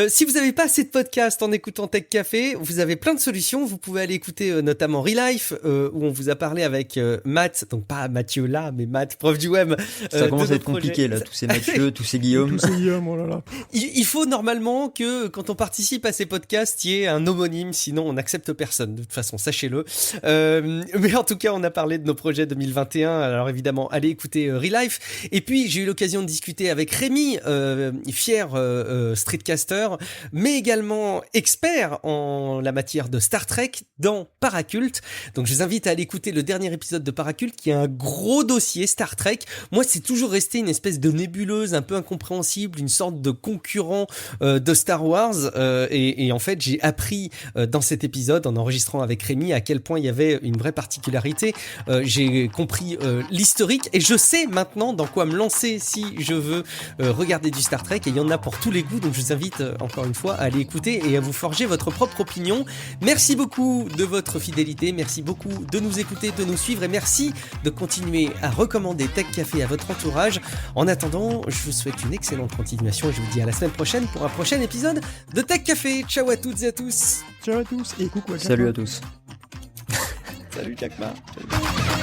Si vous n'avez pas assez de podcasts en écoutant Tech Café, vous avez plein de solutions. Vous pouvez aller écouter notamment Relife, où on vous a parlé avec Matt, donc pas Mathieu là, mais Matt, prof du web. Ça commence de à être nos compliqué projets. là, tous ces Mathieu, tous ces Guillaume. Tous ces Guillaume, oh là là. Il faut normalement que quand on participe à ces podcasts, il y ait un homonyme, sinon on n'accepte personne. De toute façon, sachez-le. Mais en tout cas, on a parlé de nos projets 2021. Alors évidemment, allez écouter Relife. Et puis, j'ai eu l'occasion de discuter avec Rémi, fier streetcaster, mais également expert en la matière de Star Trek dans Paraculte. Donc, je vous invite à aller écouter le dernier épisode de Paraculte, qui est un gros dossier Star Trek. Moi, c'est toujours resté une espèce de nébuleuse un peu incompréhensible, une sorte de concurrent de Star Wars. Et en fait, j'ai appris dans cet épisode, en enregistrant avec Rémi, à quel point il y avait une vraie particularité. J'ai compris l'historique et je sais maintenant dans quoi me lancer si je veux regarder du Star Trek. Et il y en a pour tous les goûts, donc je vous invite encore une fois à aller écouter et à vous forger votre propre opinion. Merci beaucoup de votre fidélité, merci beaucoup de nous écouter, de nous suivre et merci de continuer à recommander Tech Café à votre entourage. En attendant, je vous souhaite une excellente continuation et je vous dis à la semaine prochaine pour un prochain épisode de Tech Café. Ciao à toutes et à tous. Ciao à tous et coucou à Salut à tous. Salut Jackma. Salut.